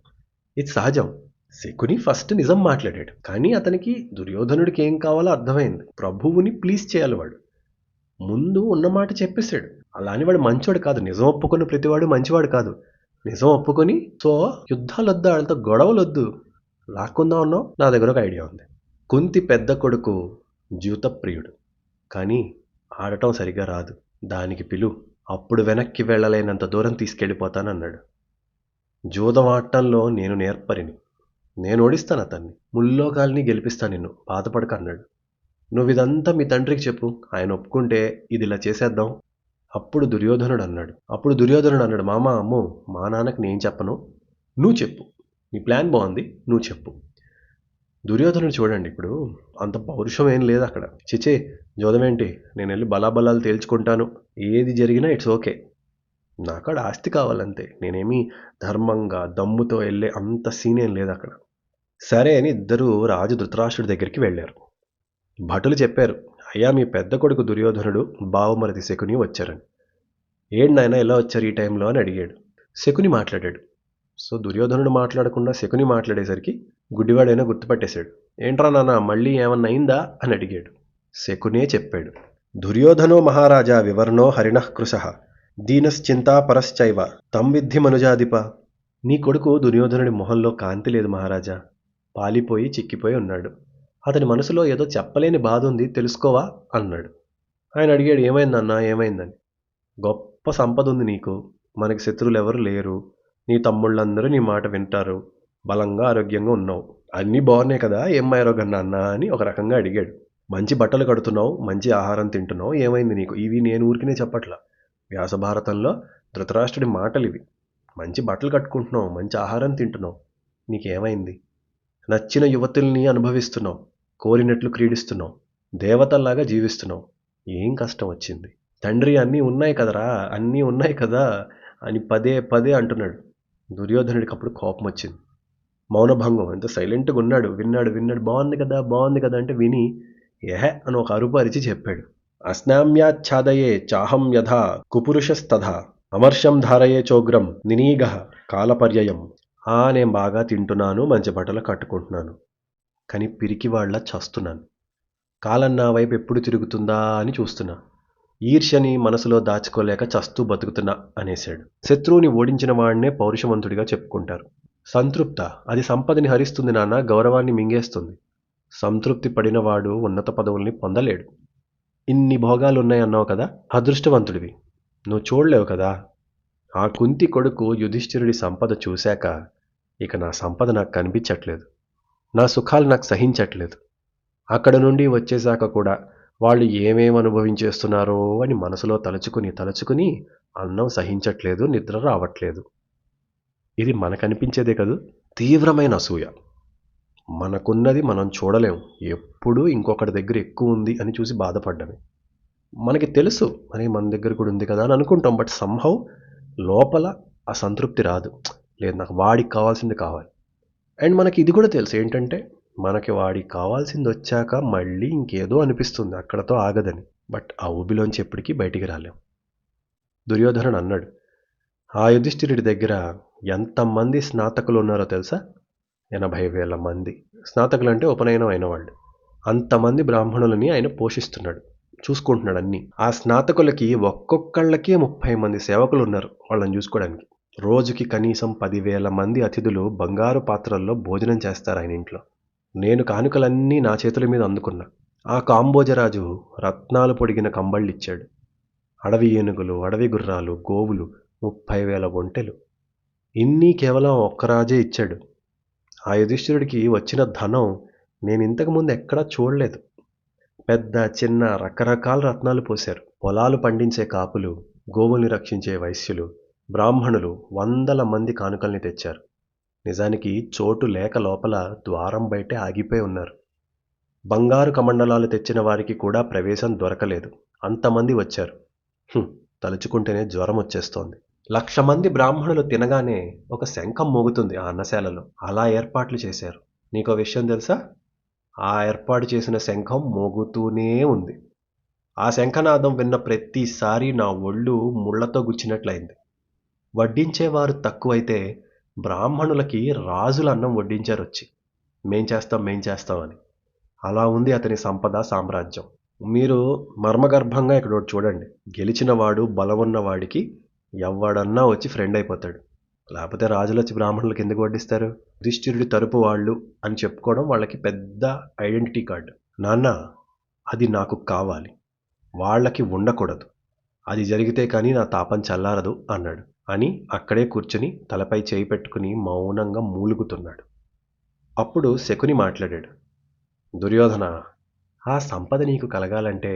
ఇది సహజం. శకుని ఫస్ట్ నిజం మాట్లాడాడు, కానీ అతనికి దుర్యోధనుడికి ఏం కావాలో అర్థమైంది. ప్రభువుని ప్లీజ్ చేయాలి వాడు. ముందు ఉన్నమాట చెప్పేశాడు. అలాని వాడు మంచివాడు కాదు. నిజం ఒప్పుకున్న ప్రతివాడు మంచివాడు కాదు. నిజం ఒప్పుకొని, సో యుద్ధాలు వద్దు, వాళ్ళతో గొడవలు వద్దు, లాక్కుందాం అన్నావు, నా దగ్గర ఒక ఐడియా ఉంది. కుంతి పెద్ద కొడుకు జూతప్రియుడు, కానీ ఆడటం సరిగ్గా రాదు. దానికి పిలు, అప్పుడు వెనక్కి వెళ్ళలేనంత దూరం తీసుకెళ్ళిపోతానన్నాడు. జూదం ఆడటంలో నేను నేర్పరిని, నేను ఓడిస్తాను అతన్ని, ముల్లోకాల్ని గెలిపిస్తా నిన్ను, బాధపడక అన్నాడు. నువ్వు ఇదంతా మీ తండ్రికి చెప్పు, ఆయన ఒప్పుకుంటే ఇది ఇలా చేసేద్దాం. అప్పుడు దుర్యోధనుడు అన్నాడు, మామ అమ్మో, మా నాన్నకి నేను చెప్పను, నువ్వు చెప్పు, నీ ప్లాన్ బాగుంది, నువ్వు చెప్పు. దుర్యోధనుడు చూడండి, ఇప్పుడు అంత పౌరుషం ఏం లేదు అక్కడ. చిచే, జోదమేంటి, నేను వెళ్ళి బలాబలాలు తేల్చుకుంటాను, ఏది జరిగినా ఇట్స్ ఓకే, నాకాడ ఆస్తి కావాలంతే, నేనేమి ధర్మంగా దమ్ముతో వెళ్ళే అంత సీన్ ఏం లేదు అక్కడ. సరే అని ఇద్దరూ రాజు ధృతరాష్ట్రుడి దగ్గరికి వెళ్ళారు. భటులు చెప్పారు, అయ్యా మీ పెద్ద కొడుకు దుర్యోధనుడు బావమరిది శకుని వచ్చారని. ఏంటి నాయన ఎలా వచ్చారు ఈ టైంలో అని అడిగాడు. శకుని మాట్లాడాడు. సో దుర్యోధనుడు మాట్లాడకుండా శకుని మాట్లాడేసరికి గుడ్డివాడైనా గుర్తుపట్టేశాడు. ఏంట్రా నాన్న, మళ్ళీ ఏమన్నా అయిందా అని అడిగాడు. శకునే చెప్పాడు, దుర్యోధనో మహారాజా వివర్ణో హరిణః కృశః దీనశ్చింతా పరశ్చైవ తం విద్ధి మనుజాధిప. నీ కొడుకు దుర్యోధనుడి మొహంలో కాంతి లేదు మహారాజా, పాలిపోయి చిక్కిపోయి ఉన్నాడు. అతని మనసులో ఏదో చెప్పలేని బాధ ఉంది, తెలుసుకోవా అన్నాడు. ఆయన అడిగాడు, ఏమైందన్నా, ఏమైందని. గొప్ప సంపద ఉంది నీకు, మనకి శత్రువులు ఎవరు లేరు, నీ తమ్ముళ్ళందరూ నీ మాట వింటారు, బలంగా ఆరోగ్యంగా ఉన్నావు, అన్నీ బాగున్నాయి కదా, ఏం ఆరోగ్యన్నా అన్నా అని ఒక రకంగా అడిగాడు. మంచి బట్టలు కడుతున్నావు, మంచి ఆహారం తింటున్నావు, ఏమైంది నీకు? ఇవి నేను ఊరికినే చెప్పట్లా, వ్యాసభారతంలో ధృతరాష్ట్రుడి మాటలు ఇవి. మంచి బట్టలు కట్టుకుంటున్నావు, మంచి ఆహారం తింటున్నావు, నీకేమైంది? నచ్చిన యువతుల్ని అనుభవిస్తున్నావు, కోరినట్లు క్రీడిస్తున్నావు, దేవతల్లాగా జీవిస్తున్నావు, ఏం కష్టం వచ్చింది? తండ్రి అన్నీ ఉన్నాయి కదరా, అన్నీ ఉన్నాయి కదా అని పదే పదే అంటున్నాడు. దుర్యోధనుడికి అప్పుడు కోపం వచ్చింది. మౌనభంగం, ఎంత సైలెంట్గా ఉన్నాడు. విన్నాడు, బాగుంది కదా అంటే విని ఏహే అని ఒక అరుపు అరిచి చెప్పాడు, అస్నామ్యాచ్ఛాదయే చాహం యథా కుపురుషస్తథా అమర్షం ధారయే చోగ్రం నినీగ కాలపర్యయం. నేను బాగా తింటున్నాను, మంచి బట్టలు కట్టుకుంటున్నాను, కానీ పిరికి వాళ్ళ చస్తున్నాను. కాలం నా వైపు ఎప్పుడు తిరుగుతుందా అని చూస్తున్నా. ఈర్ష్యని మనసులో దాచుకోలేక చస్తూ బతుకుతున్నా అనేశాడు. శత్రువుని ఓడించిన వాడినే పౌరుషవంతుడిగా చెప్పుకుంటారు. సంతృప్త, అది సంపదని హరిస్తుంది నాన్న, గౌరవాన్ని మింగేస్తుంది. సంతృప్తి పడినవాడు ఉన్నత పదవుల్ని పొందలేడు. ఇన్ని భోగాలు ఉన్నాయన్నావు కదా, అదృష్టవంతుడివి, నువ్వు చూడలేవు కదా. ఆ కుంతి కొడుకు యుధిష్ఠిరుడి సంపద చూశాక ఇక నా సంపద నాకు కనిపించట్లేదు, నా సుఖాలు నాకు సహించట్లేదు. అక్కడ నుండి వచ్చేశాక కూడా వాళ్ళు ఏమేం అనుభవించేస్తున్నారో అని మనసులో తలుచుకుని అన్నం సహించట్లేదు, నిద్ర రావట్లేదు. ఇది మనకనిపించేదే కదూ, తీవ్రమైన అసూయ. మనకున్నది మనం చూడలేం, ఎప్పుడూ ఇంకొకటి దగ్గర ఎక్కువ ఉంది అని చూసి బాధపడ్డమే. మనకి తెలుసు మరి మన దగ్గర కూడా ఉంది కదా అని అనుకుంటాం, బట్ సంహౌ లోపల ఆ సంతృప్తి రాదు. లేదు, నాకు వాడికి కావాల్సింది కావాలి. అండ్ మనకి ఇది కూడా తెలుసు ఏంటంటే, మనకి వాడికి కావాల్సింది వచ్చాక మళ్ళీ ఇంకేదో అనిపిస్తుంది, అక్కడతో ఆగదని. బట్ ఆ ఊబిలోంచి ఎప్పటికీ బయటికి రాలేం. దుర్యోధనుడు అన్నాడు, ఆ యుధిష్ఠిరుడి దగ్గర ఎంతమంది స్నాతకులు ఉన్నారో తెలుసా? 80,000 మంది. స్నాతకులు అంటే ఉపనయనం అయిన వాళ్ళు. అంతమంది బ్రాహ్మణులని ఆయన పోషిస్తున్నాడు, చూసుకుంటున్నాడు అన్నీ. ఆ స్నాతకులకి ఒక్కొక్కళ్ళకి 30 మంది సేవకులు ఉన్నారు వాళ్ళని చూసుకోవడానికి. రోజుకి కనీసం 10,000 మంది అతిథులు బంగారు పాత్రల్లో భోజనం చేస్తారు ఆయన ఇంట్లో. నేను కానుకలన్నీ నా చేతుల మీద అందుకున్నా. ఆ కాంబోజరాజు రత్నాలు పొడిగిన కంబళ్ళిచ్చాడు. అడవి ఏనుగులు, అడవి గుర్రాలు, గోవులు, 30,000 ఒంటెలు. ఇన్ని కేవలం ఒక్క రాజే ఇచ్చాడు. ఆ యుధిష్ఠిరుడికి వచ్చిన ధనం నేను ఇంతకుముందు ఎక్కడా చూడలేదు. పెద్ద చిన్న రకరకాల రత్నాలు పోశారు. పొలాలు పండించే కాపులు, గోవుల్ని రక్షించే వైశ్యులు, బ్రాహ్మణులు 100 మంది కానుకల్ని తెచ్చారు. నిజానికి చోటు లేక లోపల ద్వారం బయటే ఆగిపోయి ఉన్నారు. బంగారు కమండలాలు తెచ్చిన వారికి కూడా ప్రవేశం దొరకలేదు, అంతమంది వచ్చారు. తలుచుకుంటేనే జ్వరం వచ్చేస్తోంది. 1,00,000 మంది బ్రాహ్మణులు తినగానే ఒక శంఖం మోగుతుంది ఆ అన్నశాలలో. అలా ఏర్పాట్లు చేశారు. నీకో విషయం తెలుసా? ఆ ఏర్పాటు చేసిన శంఖం మోగుతూనే ఉంది. ఆ శంఖనాదం విన్న ప్రతిసారి నా ఒళ్ళు ముళ్లతో గుచ్చినట్లయింది. వడ్డించేవారు తక్కువైతే బ్రాహ్మణులకి రాజుల అన్నం వడ్డించారు వచ్చి, మేం చేస్తాం అని. అలా ఉంది అతని సంపద సామ్రాజ్యం. మీరు మర్మగర్భంగా ఇక్కడ చూడండి, గెలిచిన వాడు బలమున్న వాడికి ఎవడన్నా వచ్చి ఫ్రెండ్ అయిపోతాడు. లేకపోతే రాజులు వచ్చి బ్రాహ్మణులకు ఎందుకు వడ్డిస్తారు? యుధిష్ఠిరుడి తరపు వాళ్ళు అని చెప్పుకోవడం వాళ్ళకి పెద్ద ఐడెంటిటీ కార్డు. నాన్న, అది నాకు కావాలి, వాళ్ళకి ఉండకూడదు, అది జరిగితే కానీ నా తాపం చల్లారదు అన్నాడు. అని అక్కడే కూర్చుని తలపై చేయి పెట్టుకుని మౌనంగా మూలుగుతున్నాడు. అప్పుడు శకుని మాట్లాడాడు. దుర్యోధన, ఆ సంపద నీకు కలగాలంటే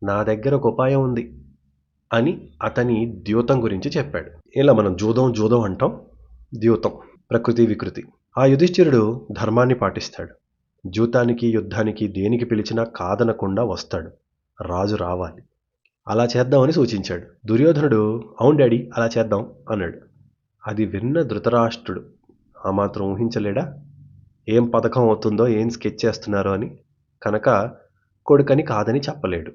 నా దగ్గర ఒక ఉపాయం ఉంది అని అతని ద్యూతం గురించి చెప్పాడు. ఇలా మనం జూదం అంటాం, ద్యూతం ప్రకృతి వికృతి. ఆ యుధిష్ఠిరుడు ధర్మాన్ని పాటిస్తాడు. జూతానికి యుద్ధానికి దేనికి పిలిచినా కాదనకుండా వస్తాడు. రాజు రావాలి, అలా చేద్దామని సూచించాడు. దుర్యోధనుడు అవును డాడీ అలా చేద్దాం అన్నాడు. అది విన్న ధృతరాష్ట్రుడు ఆ మాత్రం ఊహించలేడా ఏం పథకం అవుతుందో, ఏం స్కెచ్ చేస్తున్నారో అని. కనుక కొడుకని కాదని చెప్పలేడు.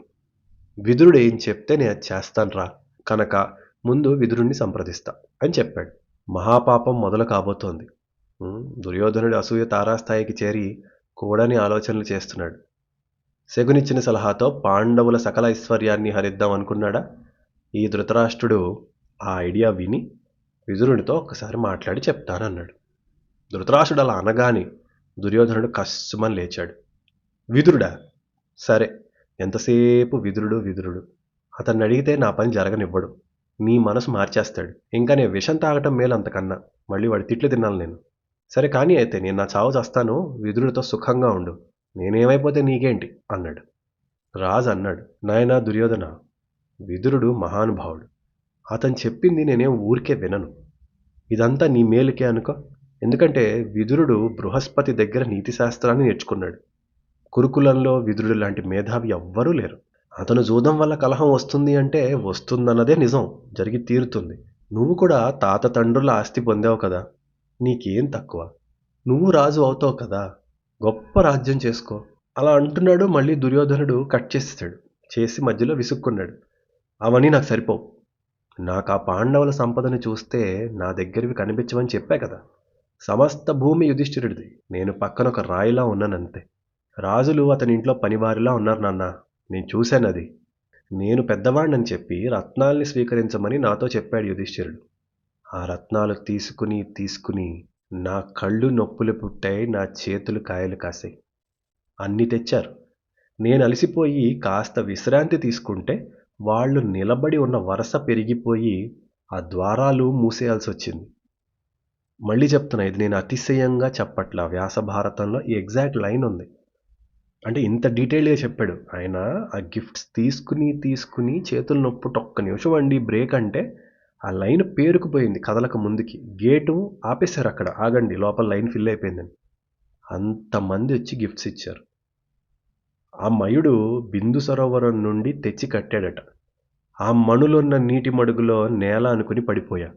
విదురుడు ఏం చెప్తే నేను అది చేస్తానురా, కనుక ముందు విదురుణ్ణి సంప్రదిస్తా అని చెప్పాడు. మహాపాపం మొదలు కాబోతోంది. దుర్యోధనుడి అసూయ తారాస్థాయికి చేరి కూడని ఆలోచనలు చేస్తున్నాడు. శకునిచ్చిన సలహాతో పాండవుల సకల ఐశ్వర్యాన్ని హరిద్దాం అనుకున్నాడా? ఈ ధృతరాష్ట్రుడు ఆ ఐడియా విని విదురునితో ఒక్కసారి మాట్లాడి చెప్తానన్నాడు. ధృతరాష్ట్రుడు అలా అనగానే దుర్యోధనుడు కస్సుమని లేచాడు. విదురుడా? సరే, ఎంతసేపు విదురుడు. అతన్ని అడిగితే నా పని జరగనివ్వడు, నీ మనసు మార్చేస్తాడు. ఇంకా నేను విషం తాగటం మేలు అంతకన్నా, మళ్ళీ వాడి తిట్లు తినాలి నేను. సరే కానీ అయితే నేను నా చావు చేస్తాను, విదురుడితో సుఖంగా ఉండు, నేనేమైపోతే నీకేంటి అన్నాడు. రాజు అన్నాడు, నాయనా దుర్యోధన, విదురుడు మహానుభావుడు, అతను చెప్పింది నేనేం ఊరికే వినను. ఇదంతా నీ మేలుకే అనుకో. ఎందుకంటే విదురుడు బృహస్పతి దగ్గర నీతిశాస్త్రాన్ని నేర్చుకున్నాడు. కురుకులంలో విదురుడు లాంటి మేధావి ఎవ్వరూ లేరు. అతను జూదం వల్ల కలహం వస్తుంది అంటే వస్తుందన్నదే నిజం, జరిగి తీరుతుంది. నువ్వు కూడా తాత తండ్రుల ఆస్తి పొందావు కదా, నీకేం తక్కువ? నువ్వు రాజు అవుతావు కదా, గొప్ప రాజ్యం చేసుకో అలా అంటున్నాడు. మళ్ళీ దుర్యోధనుడు కట్ చేసేసాడు, చేసి మధ్యలో విసుక్కున్నాడు. అవన్నీ నాకు సరిపోవు. నాకు ఆ పాండవుల సంపదని చూస్తే నా దగ్గరవి కనిపించవని చెప్పా కదా. సమస్త భూమి యుధిష్ఠిరుడిది, నేను పక్కన ఒక రాయిలా ఉన్నానంతే. రాజులు అతని ఇంట్లో పనివారిలా ఉన్నారు నాన్న, నేను చూశానది. నేను పెద్దవాడినని చెప్పి రత్నాల్ని స్వీకరించమని నాతో చెప్పాడు యుధిష్ఠిరుడు. ఆ రత్నాలు తీసుకుని నా కళ్ళు నొప్పులు పుట్టాయి, నా చేతులు కాయలు కాసాయి. అన్నీ తెచ్చారు. నేను అలసిపోయి కాస్త విశ్రాంతి తీసుకుంటే వాళ్ళు నిలబడి ఉన్న వరస పెరిగిపోయి ఆ ద్వారాలు మూసేయాల్సి వచ్చింది. మళ్ళీ చెప్తున్నా, ఇది నేను అతిశయంగా చెప్పట్లా. వ్యాస భారతంలో ఈ ఎగ్జాక్ట్ లైన్ ఉంది. అంటే ఇంత డీటెయిల్గా చెప్పాడు ఆయన. ఆ గిఫ్ట్స్ తీసుకుని చేతులు నొప్పుట ఒక్క నిమిషం అండి బ్రేక్ అంటే ఆ లైన్ పేరుకుపోయింది కదలక ముందుకి. గేటు ఆపేశారు అక్కడ, ఆగండి లోపల లైన్ ఫిల్ అయిపోయిందని. అంతమంది వచ్చి గిఫ్ట్స్ ఇచ్చారు. ఆ మయుడు బిందు సరోవరం నుండి తెచ్చి కట్టాడట. ఆ మణులున్న నీటి మడుగులో నేల అనుకుని పడిపోయా.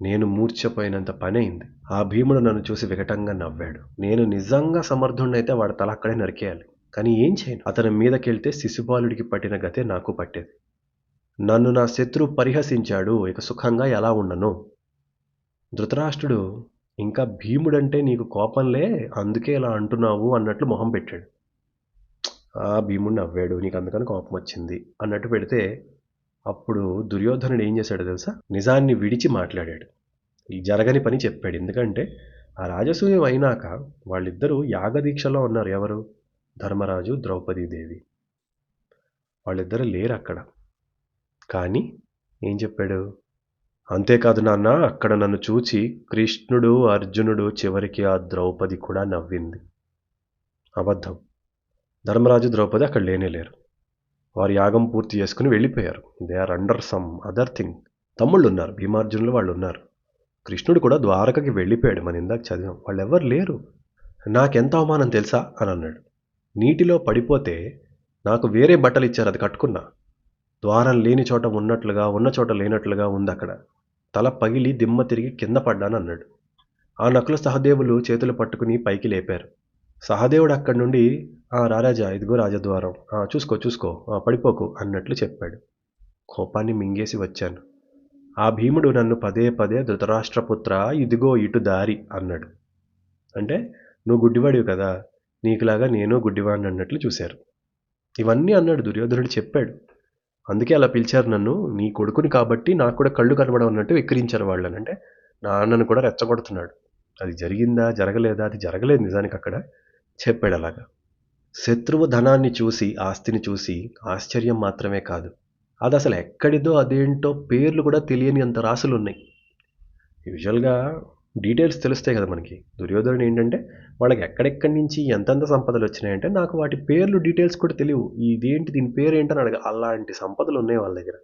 నేను మూర్ఛపోయినంత పని అయింది. ఆ భీముడు నన్ను చూసి వికటంగా నవ్వాడు. నేను నిజంగా సమర్థుడినైతే వాడి తల అక్కడే నరికేయాలి, కానీ ఏం చేయను. అతని మీదకెళ్తే శిశుపాలుడికి పట్టిన గతే నాకు పట్టేది. నన్ను నా శత్రువు పరిహసించాడు, ఇక సుఖంగా ఎలా ఉండను? ధృతరాష్ట్రుడు ఇంకా భీముడంటే నీకు కోపంలే, అందుకే ఇలా అంటున్నావు అన్నట్లు మొహం పెట్టాడు. ఆ భీముడు నవ్వాడు, నీకు అందుకని కోపం వచ్చింది అన్నట్టు పెడితే అప్పుడు దుర్యోధనుడు ఏం చేశాడో తెలుసా? నిజాన్ని విడిచి మాట్లాడాడు. ఈ జరగని పని చెప్పాడు. ఎందుకంటే ఆ రాజసూయం అయినాక వాళ్ళిద్దరూ యాగదీక్షలో ఉన్నారు. ఎవరు? ధర్మరాజు, ద్రౌపదీదేవి. వాళ్ళిద్దరూ లేరు అక్కడ. కానీ ఏం చెప్పాడు? అంతేకాదు నాన్న, అక్కడ నన్ను చూచి కృష్ణుడు, అర్జునుడు, చివరికి ఆ ద్రౌపది కూడా నవ్వింది. అబద్ధం. ధర్మరాజు, ద్రౌపది అక్కడ లేరు. వారు యాగం పూర్తి చేసుకుని వెళ్ళిపోయారు. They are under some other thing. తమ్ముళ్ళు ఉన్నారు, భీమార్జునులు వాళ్ళు ఉన్నారు. కృష్ణుడు కూడా ద్వారకకి వెళ్ళిపోయాడు, మన ఇందాక చదివాం. వాళ్ళు ఎవరు లేరు. నాకెంత అవమానం తెలుసా అని అన్నాడు. నీటిలో పడిపోతే నాకు వేరే బట్టలు ఇచ్చారు, అది కట్టుకున్నా. ద్వారం లేని చోట ఉన్నట్లుగా, ఉన్న చోట లేనట్లుగా ఉంది అక్కడ. తల పగిలి దిమ్మ తిరిగి కింద పడ్డాను అన్నాడు. ఆ నకుల సహదేవులు చేతులు పట్టుకుని పైకి లేపారు. సహదేవుడు అక్కడి నుండి రారాజా, ఇదిగో రాజద్వారం, చూసుకో, పడిపోకు అన్నట్లు చెప్పాడు. కోపాన్ని మింగేసి వచ్చాను. ఆ భీముడు నన్ను పదే ధృతరాష్ట్రపుత్ర, ఇదిగో ఇటు దారి అన్నాడు. అంటే నువ్వు గుడ్డివాడివి కదా, నీకులాగా నేను గుడ్డివాడిని అన్నట్లు చూశారు. ఇవన్నీ అన్నాడు దుర్యోధనుడు, చెప్పాడు. అందుకే అలా పిలిచారు నన్ను, నీ కొడుకుని కాబట్టి నాకు కూడా కళ్ళు కనబడవు అన్నట్టు వెక్కిరించారు వాళ్ళని. అంటే నాన్నను కూడా రెచ్చగొడుతున్నాడు. అది జరిగిందా జరగలేదా, అది జరగలేదు నిజానికి అక్కడ, చెప్పాడు అలాగా. శత్రువు ధనాన్ని చూసి, ఆస్తిని చూసి ఆశ్చర్యం మాత్రమే కాదు, అది అసలు ఎక్కడిదో అదేంటో పేర్లు కూడా తెలియని అంత రాసులున్నాయి. యూజువల్గా డీటెయిల్స్ తెలుస్తాయి కదా మనకి. దుర్యోధనుడు ఏంటంటే వాళ్ళకి ఎక్కడెక్కడి నుంచి ఎంతెంత సంపదలు వచ్చినాయంటే నాకు వాటి పేర్లు డీటెయిల్స్ కూడా తెలియవు, ఇదేంటి దీని పేరు ఏంటని అడగ, అలాంటి సంపదలు ఉన్నాయి వాళ్ళ దగ్గర.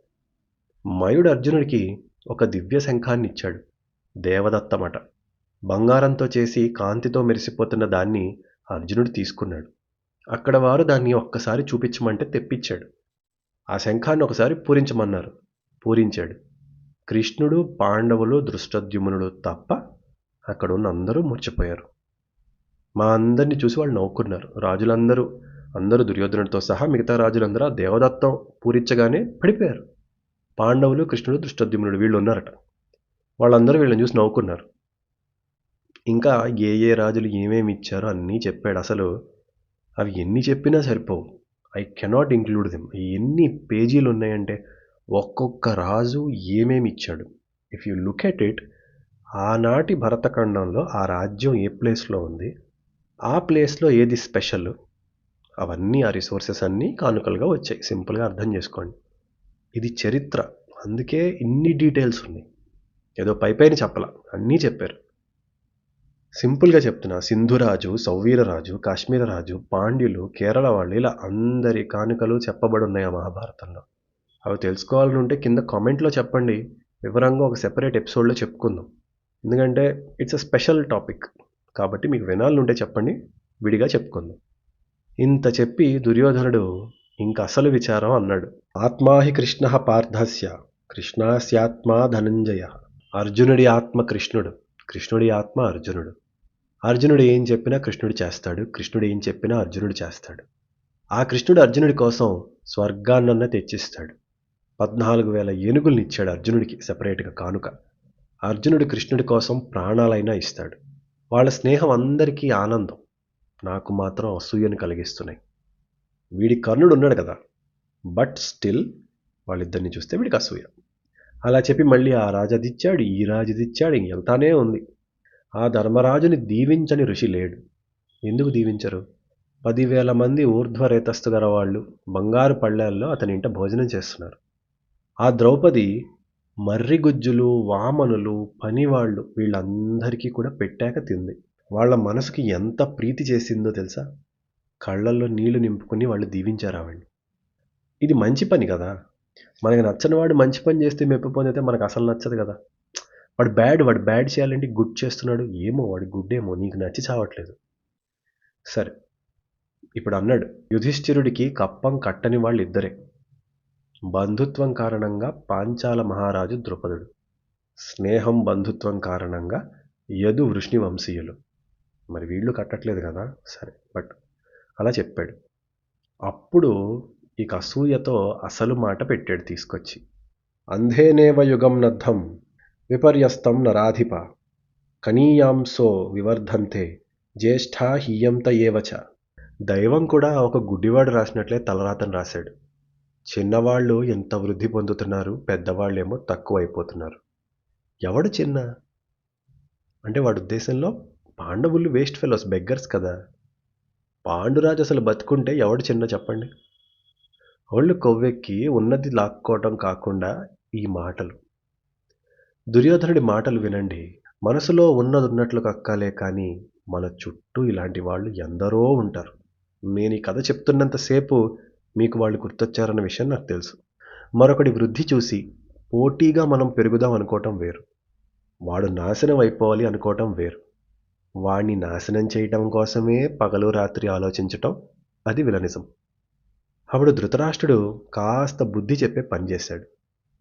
మయుడు అర్జునుడికి ఒక దివ్య శంఖాన్ని ఇచ్చాడు, దేవదత్తమట. బంగారంతో చేసి కాంతితో మెరిసిపోతున్న దాన్ని అర్జునుడు తీసుకున్నాడు. అక్కడ వారు దాన్ని ఒక్కసారి చూపించమంటే తెప్పించాడు. ఆ శంఖాన్ని ఒకసారి పూరించమన్నారు, పూరించాడు. కృష్ణుడు, పాండవులు, దృష్టద్యుమ్నుడు తప్ప అక్కడ ఉన్న అందరూ మూర్ఛపోయారు. మా అందరినీ చూసి వాళ్ళు నవ్వుకున్నారు. రాజులందరూ, అందరూ దుర్యోధనుడితో సహా మిగతా రాజులందరూ ఆ దేవదత్తం పూరించగానే పడిపోయారు. పాండవులు, కృష్ణుడు, దృష్టద్యుమ్నుడు వీళ్ళు ఉన్నారట. వాళ్ళందరూ వీళ్ళని చూసి నవ్వుకున్నారు. ఇంకా ఏ ఏ రాజులు ఏమేమి ఇచ్చారో అన్నీ చెప్పాడు. అసలు అవి ఎన్ని చెప్పినా సరిపోవు. I cannot include them. ఎన్ని పేజీలు ఉన్నాయంటే ఒక్కొక్క రాజు ఏమేమి ఇచ్చాడు. If you look at it, ఆనాటి భరతఖండంలో ఆ రాజ్యం ఏ ప్లేస్లో ఉంది, ఆ ప్లేస్లో ఏది స్పెషల్, అవన్నీ ఆ రిసోర్సెస్ అన్నీ కానుకలుగా వచ్చాయి. సింపుల్గా అర్థం చేసుకోండి. ఇది చరిత్ర, అందుకే ఇన్ని డీటెయిల్స్ ఉన్నాయి. ఏదో పైపైన చెప్పాల, అన్నీ చెప్పారు. సింపుల్గా చెప్తున్నా, సింధురాజు, సౌవీరరాజు, కాశ్మీరరాజు, పాండ్యులు, కేరళ వాళ్ళు, ఇలా అందరి కానుకలు చెప్పబడి ఉన్నాయి ఆ మహాభారతంలో. అవి తెలుసుకోవాలని ఉంటే కింద కామెంట్లో చెప్పండి, వివరంగా ఒక సెపరేట్ ఎపిసోడ్లో చెప్పుకుందాం. ఎందుకంటే ఇట్స్ అ స్పెషల్ టాపిక్ కాబట్టి మీకు వినాలనుంటే చెప్పండి, విడిగా చెప్పుకుందాం. ఇంత చెప్పి దుర్యోధనుడు ఇంక అసలు విచారం అన్నాడు. ఆత్మాహి కృష్ణ పార్థస్య కృష్ణాస్యాత్మా ధనంజయ. అర్జునుడి ఆత్మ కృష్ణుడు, కృష్ణుడి ఆత్మ అర్జునుడు. అర్జునుడు ఏం చెప్పినా కృష్ణుడు చేస్తాడు, కృష్ణుడు ఏం చెప్పినా అర్జునుడు చేస్తాడు. ఆ కృష్ణుడు అర్జునుడి కోసం స్వర్గాన్నన్న తెచ్చిస్తాడు. 14,000 ఏనుగుల్ని ఇచ్చాడు అర్జునుడికి సెపరేట్గా కానుక. అర్జునుడు కృష్ణుడి కోసం ప్రాణాలైనా ఇస్తాడు. వాళ్ళ స్నేహం అందరికీ ఆనందం, నాకు మాత్రం అసూయను కలిగిస్తున్నాయి. వీడి కర్ణుడు ఉన్నాడు కదా, బట్ స్టిల్ వాళ్ళిద్దరిని చూస్తే వీడికి అసూయ. అలా చెప్పి మళ్ళీ ఆ రాజు అది ఇచ్చాడు, ఈ రాజు ఇది ఇచ్చాడు, ఇంక వెళ్తానే ఉంది. ఆ ధర్మరాజుని దీవించని ఋషి లేడు. ఎందుకు దీవించరు? 10,000 మంది ఊర్ధ్వరేతస్థు గల వాళ్ళు బంగారు పళ్ళాల్లో అతని ఇంట భోజనం చేస్తున్నారు. ఆ ద్రౌపది మర్రిగుజ్జులు, వామనులు, పనివాళ్ళు వీళ్ళందరికీ కూడా పెట్టాక తింది. వాళ్ళ మనసుకి ఎంత ప్రీతి చేసిందో తెలుసా? కళ్ళల్లో నీళ్లు నింపుకుని వాళ్ళు దీవించారు ఆవిడ్ని. ఇది మంచి పని కదా. మనకి నచ్చని వాడు మంచి పని చేస్తే మెప్పు పొందితే మనకు అసలు నచ్చదు కదా. వాడు బ్యాడ్ చేయాలంటే గుడ్ చేస్తున్నాడు, ఏమో వాడి గుడ్ ఏమో నీకు నచ్చి చావట్లేదు. సరే, ఇప్పుడు అన్నాడు, యుధిష్ఠిరుడికి కప్పం కట్టని వాళ్ళు ఇద్దరే. బంధుత్వం కారణంగా పాంచాల మహారాజు ద్రుపదుడు, స్నేహం బంధుత్వం కారణంగా యదు వృష్ణి వంశీయులు. మరి వీళ్ళు కట్టట్లేదు కదా. సరే, బట్ అలా చెప్పాడు. అప్పుడు ఈ అసూయతో అసలు మాట పెట్టాడు తీసుకొచ్చి. అంధేనేవ యుగం నద్ధం విపర్యస్తం నరాధిప కనీయాంసో వివర్ధంతే జ్యేష్ఠా హీయంత ఏవచ. దైవం కూడా ఒక గుడ్డివాడు రాసినట్లే తలరాతను రాశాడు. చిన్నవాళ్ళు ఎంత వృద్ధి పొందుతున్నారు, పెద్దవాళ్ళేమో తక్కువైపోతున్నారు. ఎవడు చిన్న అంటే వాడి ఉద్దేశంలో పాండవులు వేస్ట్ ఫెలోస్, బెగ్గర్స్ కదా. పాండురాజు అసలు బతుకుంటే ఎవడు చిన్న చెప్పండి. వాళ్ళు కొవ్వెక్కి ఉన్నది లాక్కోవటం కాకుండా ఈ మాటలు. దుర్యోధనుడి మాటలు వినండి, మనసులో ఉన్నది ఉన్నట్లు కక్కాలే కానీ మన చుట్టూ ఇలాంటి వాళ్ళు ఎందరో ఉంటారు. నేను ఈ కథ చెప్తున్నంతసేపు మీకు వాళ్ళు గుర్తొచ్చారన్న విషయం నాకు తెలుసు. మరొకటి వృద్ధి చూసి పోటీగా మనం పెరుగుదాం అనుకోవటం వేరు, వాడు నాశనం అయిపోవాలి అనుకోవటం వేరు. వాడిని నాశనం చేయటం కోసమే పగలు రాత్రి ఆలోచించటం, అది విలనిజం. అప్పుడు ధృతరాష్ట్రుడు కాస్త బుద్ధి చెప్పే పని చేశాడు.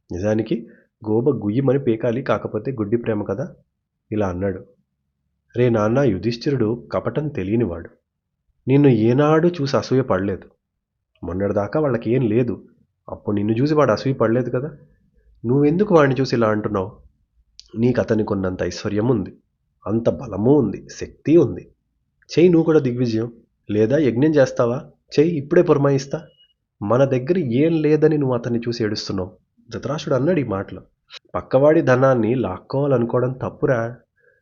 నిజానికి గోబ గుయ్యమని పీకాలి, కాకపోతే గుడ్డి ప్రేమ కదా. ఇలా అన్నాడు, రే నాన్న, యుధిష్ఠిరుడు కపటం తెలియనివాడు. నిన్ను ఏనాడు చూసి అసూయ పడలేదు. మొన్నటిదాకా వాళ్ళకి ఏం లేదు, అప్పుడు నిన్ను చూసి వాడు అసూయ పడలేదు కదా. నువ్వెందుకు వాడిని చూసి ఇలా అంటున్నావు? నీకు అతనికి ఉన్నంత ఐశ్వర్యం ఉంది, అంత బలము ఉంది, శక్తి ఉంది. చెయ్యి నువ్వు కూడా దిగ్విజయం. లేదా యజ్ఞం చేస్తావా? చెయ్యి, ఇప్పుడే పురమాయిస్తా. మన దగ్గర ఏం లేదని నువ్వు అతన్ని చూసి ఏడుస్తున్నావు. ధృతరాష్ట్రుడు అన్నాడు ఈ మాటలు. పక్కవాడి ధనాన్ని లాక్కోవాలనుకోవడం తప్పురా.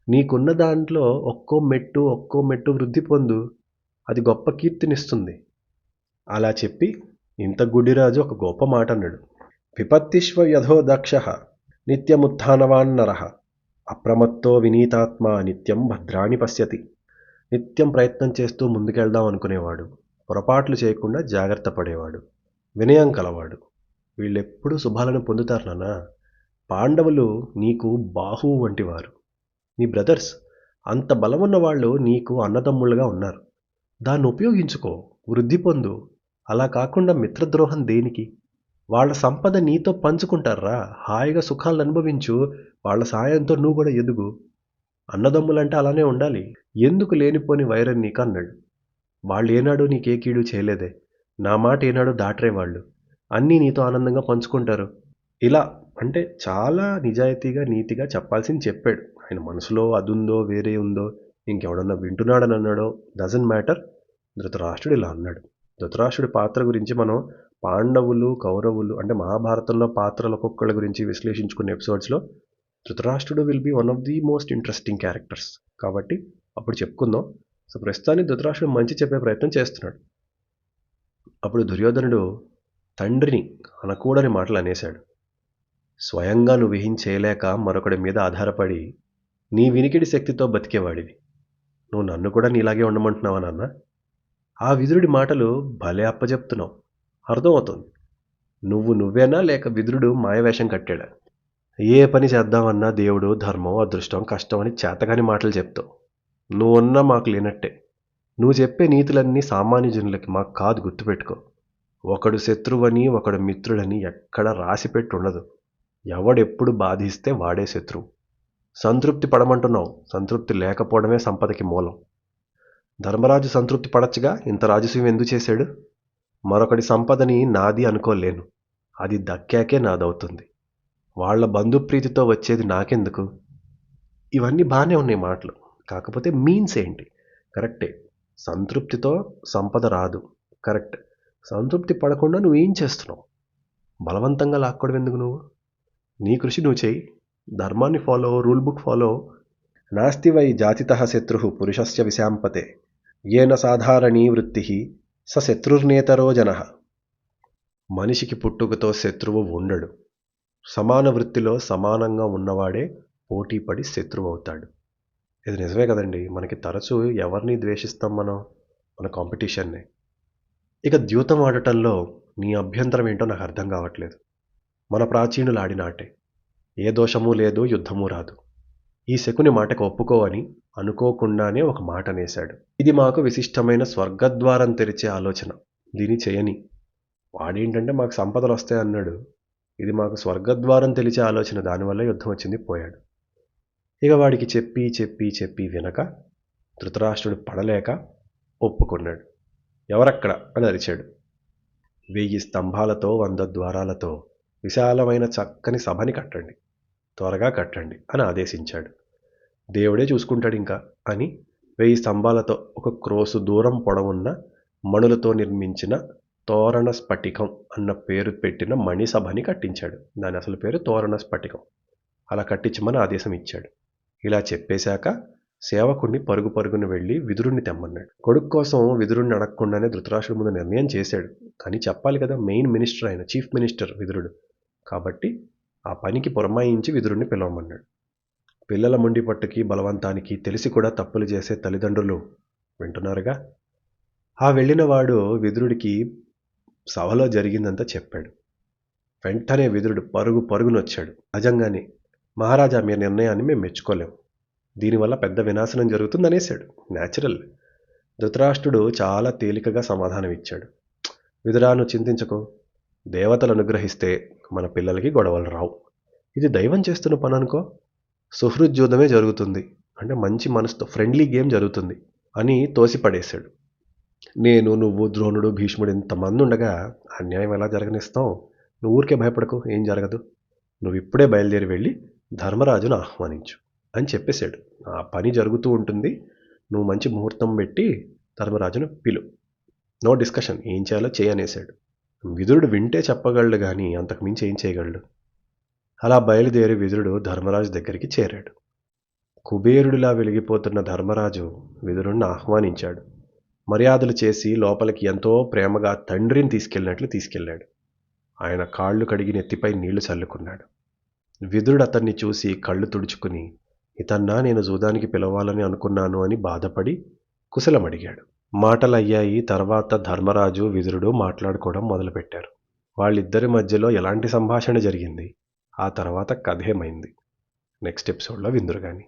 నీకున్న దాంట్లో ఒక్కో మెట్టు వృద్ధి పొందు. అది గొప్ప కీర్తినిస్తుంది. అలా చెప్పి ఇంత గుడిరాజు ఒక గొప్ప మాట అన్నాడు. విపత్తిష్వ యథో దక్ష నిత్యముత్థానవాన్నరః అప్రమత్తో వినీతాత్మ నిత్యం భద్రాణి పశ్యతి. నిత్యం ప్రయత్నం చేస్తూ ముందుకెళ్దాం అనుకునేవాడు, పొరపాట్లు చేయకుండా జాగ్రత్త పడేవాడు, వినయం కలవాడు, వీళ్ళెప్పుడూ శుభాలను పొందుతారు నాన్న. పాండవులు నీకు బాహువు వంటివారు, నీ బ్రదర్స్. అంత బలమున్న వాళ్ళు నీకు అన్నదమ్ముళ్ళుగా ఉన్నారు. దాన్ని ఉపయోగించుకో, వృద్ధి పొందు. అలా కాకుండా మిత్రద్రోహం దేనికి? వాళ్ళ సంపద నీతో పంచుకుంటారా, హాయిగా సుఖాలను అనుభవించు. వాళ్ళ సాయంతో నువ్వు కూడా ఎదుగు. అన్నదమ్ములంటే అలానే ఉండాలి. ఎందుకు లేనిపోని వైరం నీకు అన్నాడు. వాళ్ళు ఏనాడు నీకే కీడు చేయలేదే, నా మాట ఏనాడు దాటరే వాళ్ళు. అన్నీ నీతో ఆనందంగా పంచుకుంటారు. ఇలా అంటే చాలా నిజాయితీగా నీతిగా చెప్పాల్సింది చెప్పాడు. ఆయన మనసులో అది ఉందో వేరే ఉందో ఇంకెవడన్నా వింటున్నాడని అన్నాడో డజంట్ మ్యాటర్. ధృతరాష్ట్రుడు ఇలా అన్నాడు. ధృతరాష్ట్రుడి పాత్ర గురించి మనం పాండవులు కౌరవులు అంటే మహాభారతంలో పాత్రల ఒక్కొక్కళ్ళ గురించి విశ్లేషించుకునే ఎపిసోడ్స్లో ధృతరాష్ట్రుడు will be one of the most interesting characters. కాబట్టి అప్పుడు చెప్పుకుందాం. సో ప్రస్తుతానికి ధృతరాష్ట్రుడు మంచి చెప్పే ప్రయత్నం చేస్తున్నాడు. అప్పుడు దుర్యోధనుడు తండ్రిని అనకూడని మాటలు అనేశాడు. స్వయంగా నువ్వేం చేయలేక మరొకడి మీద ఆధారపడి నీ వినికిడి శక్తితో బతికేవాడివి. నువ్వు నన్ను కూడా నీలాగే ఉండమంటున్నావా నాన్న? ఆ విదురుడి మాటలు భలే అప్పచెప్తున్నావు. అర్థమవుతోంది. నువ్వేనా లేక విదురుడు మాయవేషం కట్టాడా? ఏ పని చేద్దామన్నా దేవుడు, ధర్మం, అదృష్టం, కష్టం అని చేతగాని మాటలు చెప్తావు. నువ్వున్నా మాకు లేనట్టే. నువ్వు చెప్పే నీతులన్నీ సామాన్య జనులకి, మాకు కాదు. గుర్తుపెట్టుకో. ఒకడు శత్రువని ఒకడు మిత్రుడని ఎక్కడ రాసిపెట్టి ఉండదు. ఎవడెప్పుడు బాధిస్తే వాడే శత్రువు. సంతృప్తి పడమంటున్నావు. సంతృప్తి లేకపోవడమే సంపదకి మూలం. ధర్మరాజు సంతృప్తి పడచ్చుగా. ఇంత రాజసూయం ఎందుకు చేశాడు? మరొకటి సంపదని నాది అనుకోలేను. అది దక్కాకే నాదవుతుంది. వాళ్ల బంధుప్రీతితో వచ్చేది నాకెందుకు? ఇవన్నీ బాగానే ఉన్నాయి మాటలు. కాకపోతే మీన్స్ ఏంటి? కరెక్టే. సంతృప్తితో సంపద రాదు. కరెక్ట్. సంతృప్తి పడకుండా నువ్వేం చేస్తున్నావు? బలవంతంగా లాక్కోవడం ఎందుకు? నువ్వు నీ కృషి నువ్వు చెయ్యి. ధర్మాన్ని ఫాలో, రూల్ బుక్ ఫాలో. నాస్తి వై జాతితః శత్రుః పురుషస్య విశాంపతే ఏన సాధారణీ వృత్తి స శత్రుర్నేతరో జనః. మనిషికి పుట్టుకతో శత్రువు ఉండడు. సమాన వృత్తిలో సమానంగా ఉన్నవాడే పోటీపడి శత్రువు అవుతాడు. ఇది నిజమే కదండి. మనకి తరచూ ఎవరిని ద్వేషిస్తాం మనం? మన కాంపిటీషన్నే. ఇక ద్యూతం ఆడటంలో నీ అభ్యంతరం ఏంటో నాకు అర్థం కావట్లేదు. మన ప్రాచీనులు ఆడిన ఆటే. ఏ దోషమూ లేదు, యుద్ధమూ రాదు. ఈ శకుని మాటకు ఒప్పుకోవని అనుకోకుండానే ఒక మాట అనేశాడు. ఇది మాకు విశిష్టమైన స్వర్గద్వారం తెరిచే ఆలోచన. దీని చేయని. వాడేంటంటే మాకు సంపదలు వస్తాయి అన్నాడు. ఇది మాకు స్వర్గద్వారం తెలిచే ఆలోచన. దానివల్ల యుద్ధం వచ్చింది, పోయాడు. ఇక వాడికి చెప్పి చెప్పి చెప్పి వినక ధృతరాష్ట్రుడు పడలేక ఒప్పుకున్నాడు. ఎవరక్కడ అని అరిచాడు. 1000 స్తంభాలతో 100 ద్వారాలతో విశాలమైన చక్కని సభని కట్టండి, త్వరగా కట్టండి అని ఆదేశించాడు. దేవుడే చూసుకుంటాడు ఇంకా అని 1000 స్తంభాలతో 1 క్రోసు దూరం పొడవున్న మణులతో నిర్మించిన తోరణ స్ఫటికం అన్న పేరు పెట్టిన మణిసభని కట్టించాడు. దాని అసలు పేరు తోరణ స్ఫటికం. అలా కట్టించమని ఆదేశం ఇచ్చాడు. ఇలా చెప్పేశాక సేవకుడిని పరుగు పరుగున వెళ్ళి విదురుణ్ణి తెమ్మన్నాడు. కొడుకు కోసం విదురుణ్ణి అడగకుండానే ధృతరాష్ట్రుడి ముందు నిర్ణయం చేశాడు. కానీ చెప్పాలి కదా, మెయిన్ మినిస్టర్ ఆయన, చీఫ్ మినిస్టర్ విదురుడు. కాబట్టి ఆ పనికి పురమాయించి విదురుణ్ణి పిలవమన్నాడు. పిల్లల మొండి పట్టుకి బలవంతానికి తెలిసి కూడా తప్పులు చేసే తల్లిదండ్రులు వింటున్నారుగా. ఆ వెళ్ళిన వాడు విదురుడికి సభలో జరిగిందంతా చెప్పాడు. వెంటనే విదురుడు పరుగు పరుగునొచ్చాడు. సహజంగానే, మహారాజా, మీ నిర్ణయాన్ని మేము మెచ్చుకోలేం. దీనివల్ల పెద్ద వినాశనం జరుగుతుందనేశాడు. న్యాచురల్. ధృతరాష్ట్రుడు చాలా తేలికగా సమాధానం ఇచ్చాడు. విదురాను చింతించకు. దేవతలు అనుగ్రహిస్తే మన పిల్లలకి గొడవలు రావు. ఇది దైవం చేస్తున్న పని అనుకో. సుహృద్యూధమే జరుగుతుంది. అంటే మంచి మనసుతో ఫ్రెండ్లీ గేమ్ జరుగుతుంది అని తోసిపడేశాడు. నేను, నువ్వు, ద్రోణుడు, భీష్ముడు ఇంతమంది ఉండగా అన్యాయం ఎలా జరగనిస్తాం? నువ్వు ఊరికే భయపడకు, ఏం జరగదు. నువ్వు ఇప్పుడే బయలుదేరి వెళ్ళి ధర్మరాజును ఆహ్వానించు అని చెప్పేశాడు. ఆ పని జరుగుతూ ఉంటుంది. నువ్వు మంచి ముహూర్తం పెట్టి ధర్మరాజును పిలు. నో డిస్కషన్, ఏం చేయాలో చేయనేశాడు. విదురుడు వింటే చెప్పగలడు కానీ అంతకు మించి ఏం చేయగలడు? అలా బయలుదేరి విదురుడు ధర్మరాజు దగ్గరికి చేరాడు. కుబేరుడిలా వెలిగిపోతున్న ధర్మరాజు విదురుణ్ణి ఆహ్వానించాడు. మర్యాదలు చేసి లోపలికి ఎంతో ప్రేమగా తండ్రిని తీసుకెళ్ళాడు. ఆయన కాళ్ళు కడిగి నెత్తిపై నీళ్లు చల్లుకున్నాడు. విదురుడు అతన్ని చూసి కళ్ళు తుడుచుకుని, ఇతన్నా నేను జూదానికి పిలవాలని అనుకున్నాను అని బాధపడి కుశలమడిగాడు. మాటలయ్యాయి. తర్వాత ధర్మరాజు విదురుడు మాట్లాడుకోవడం మొదలుపెట్టారు. వాళ్ళిద్దరి మధ్యలో ఎలాంటి సంభాషణ జరిగింది, ఆ తర్వాత కథేమైంది నెక్స్ట్ ఎపిసోడ్లో విందురు గాని.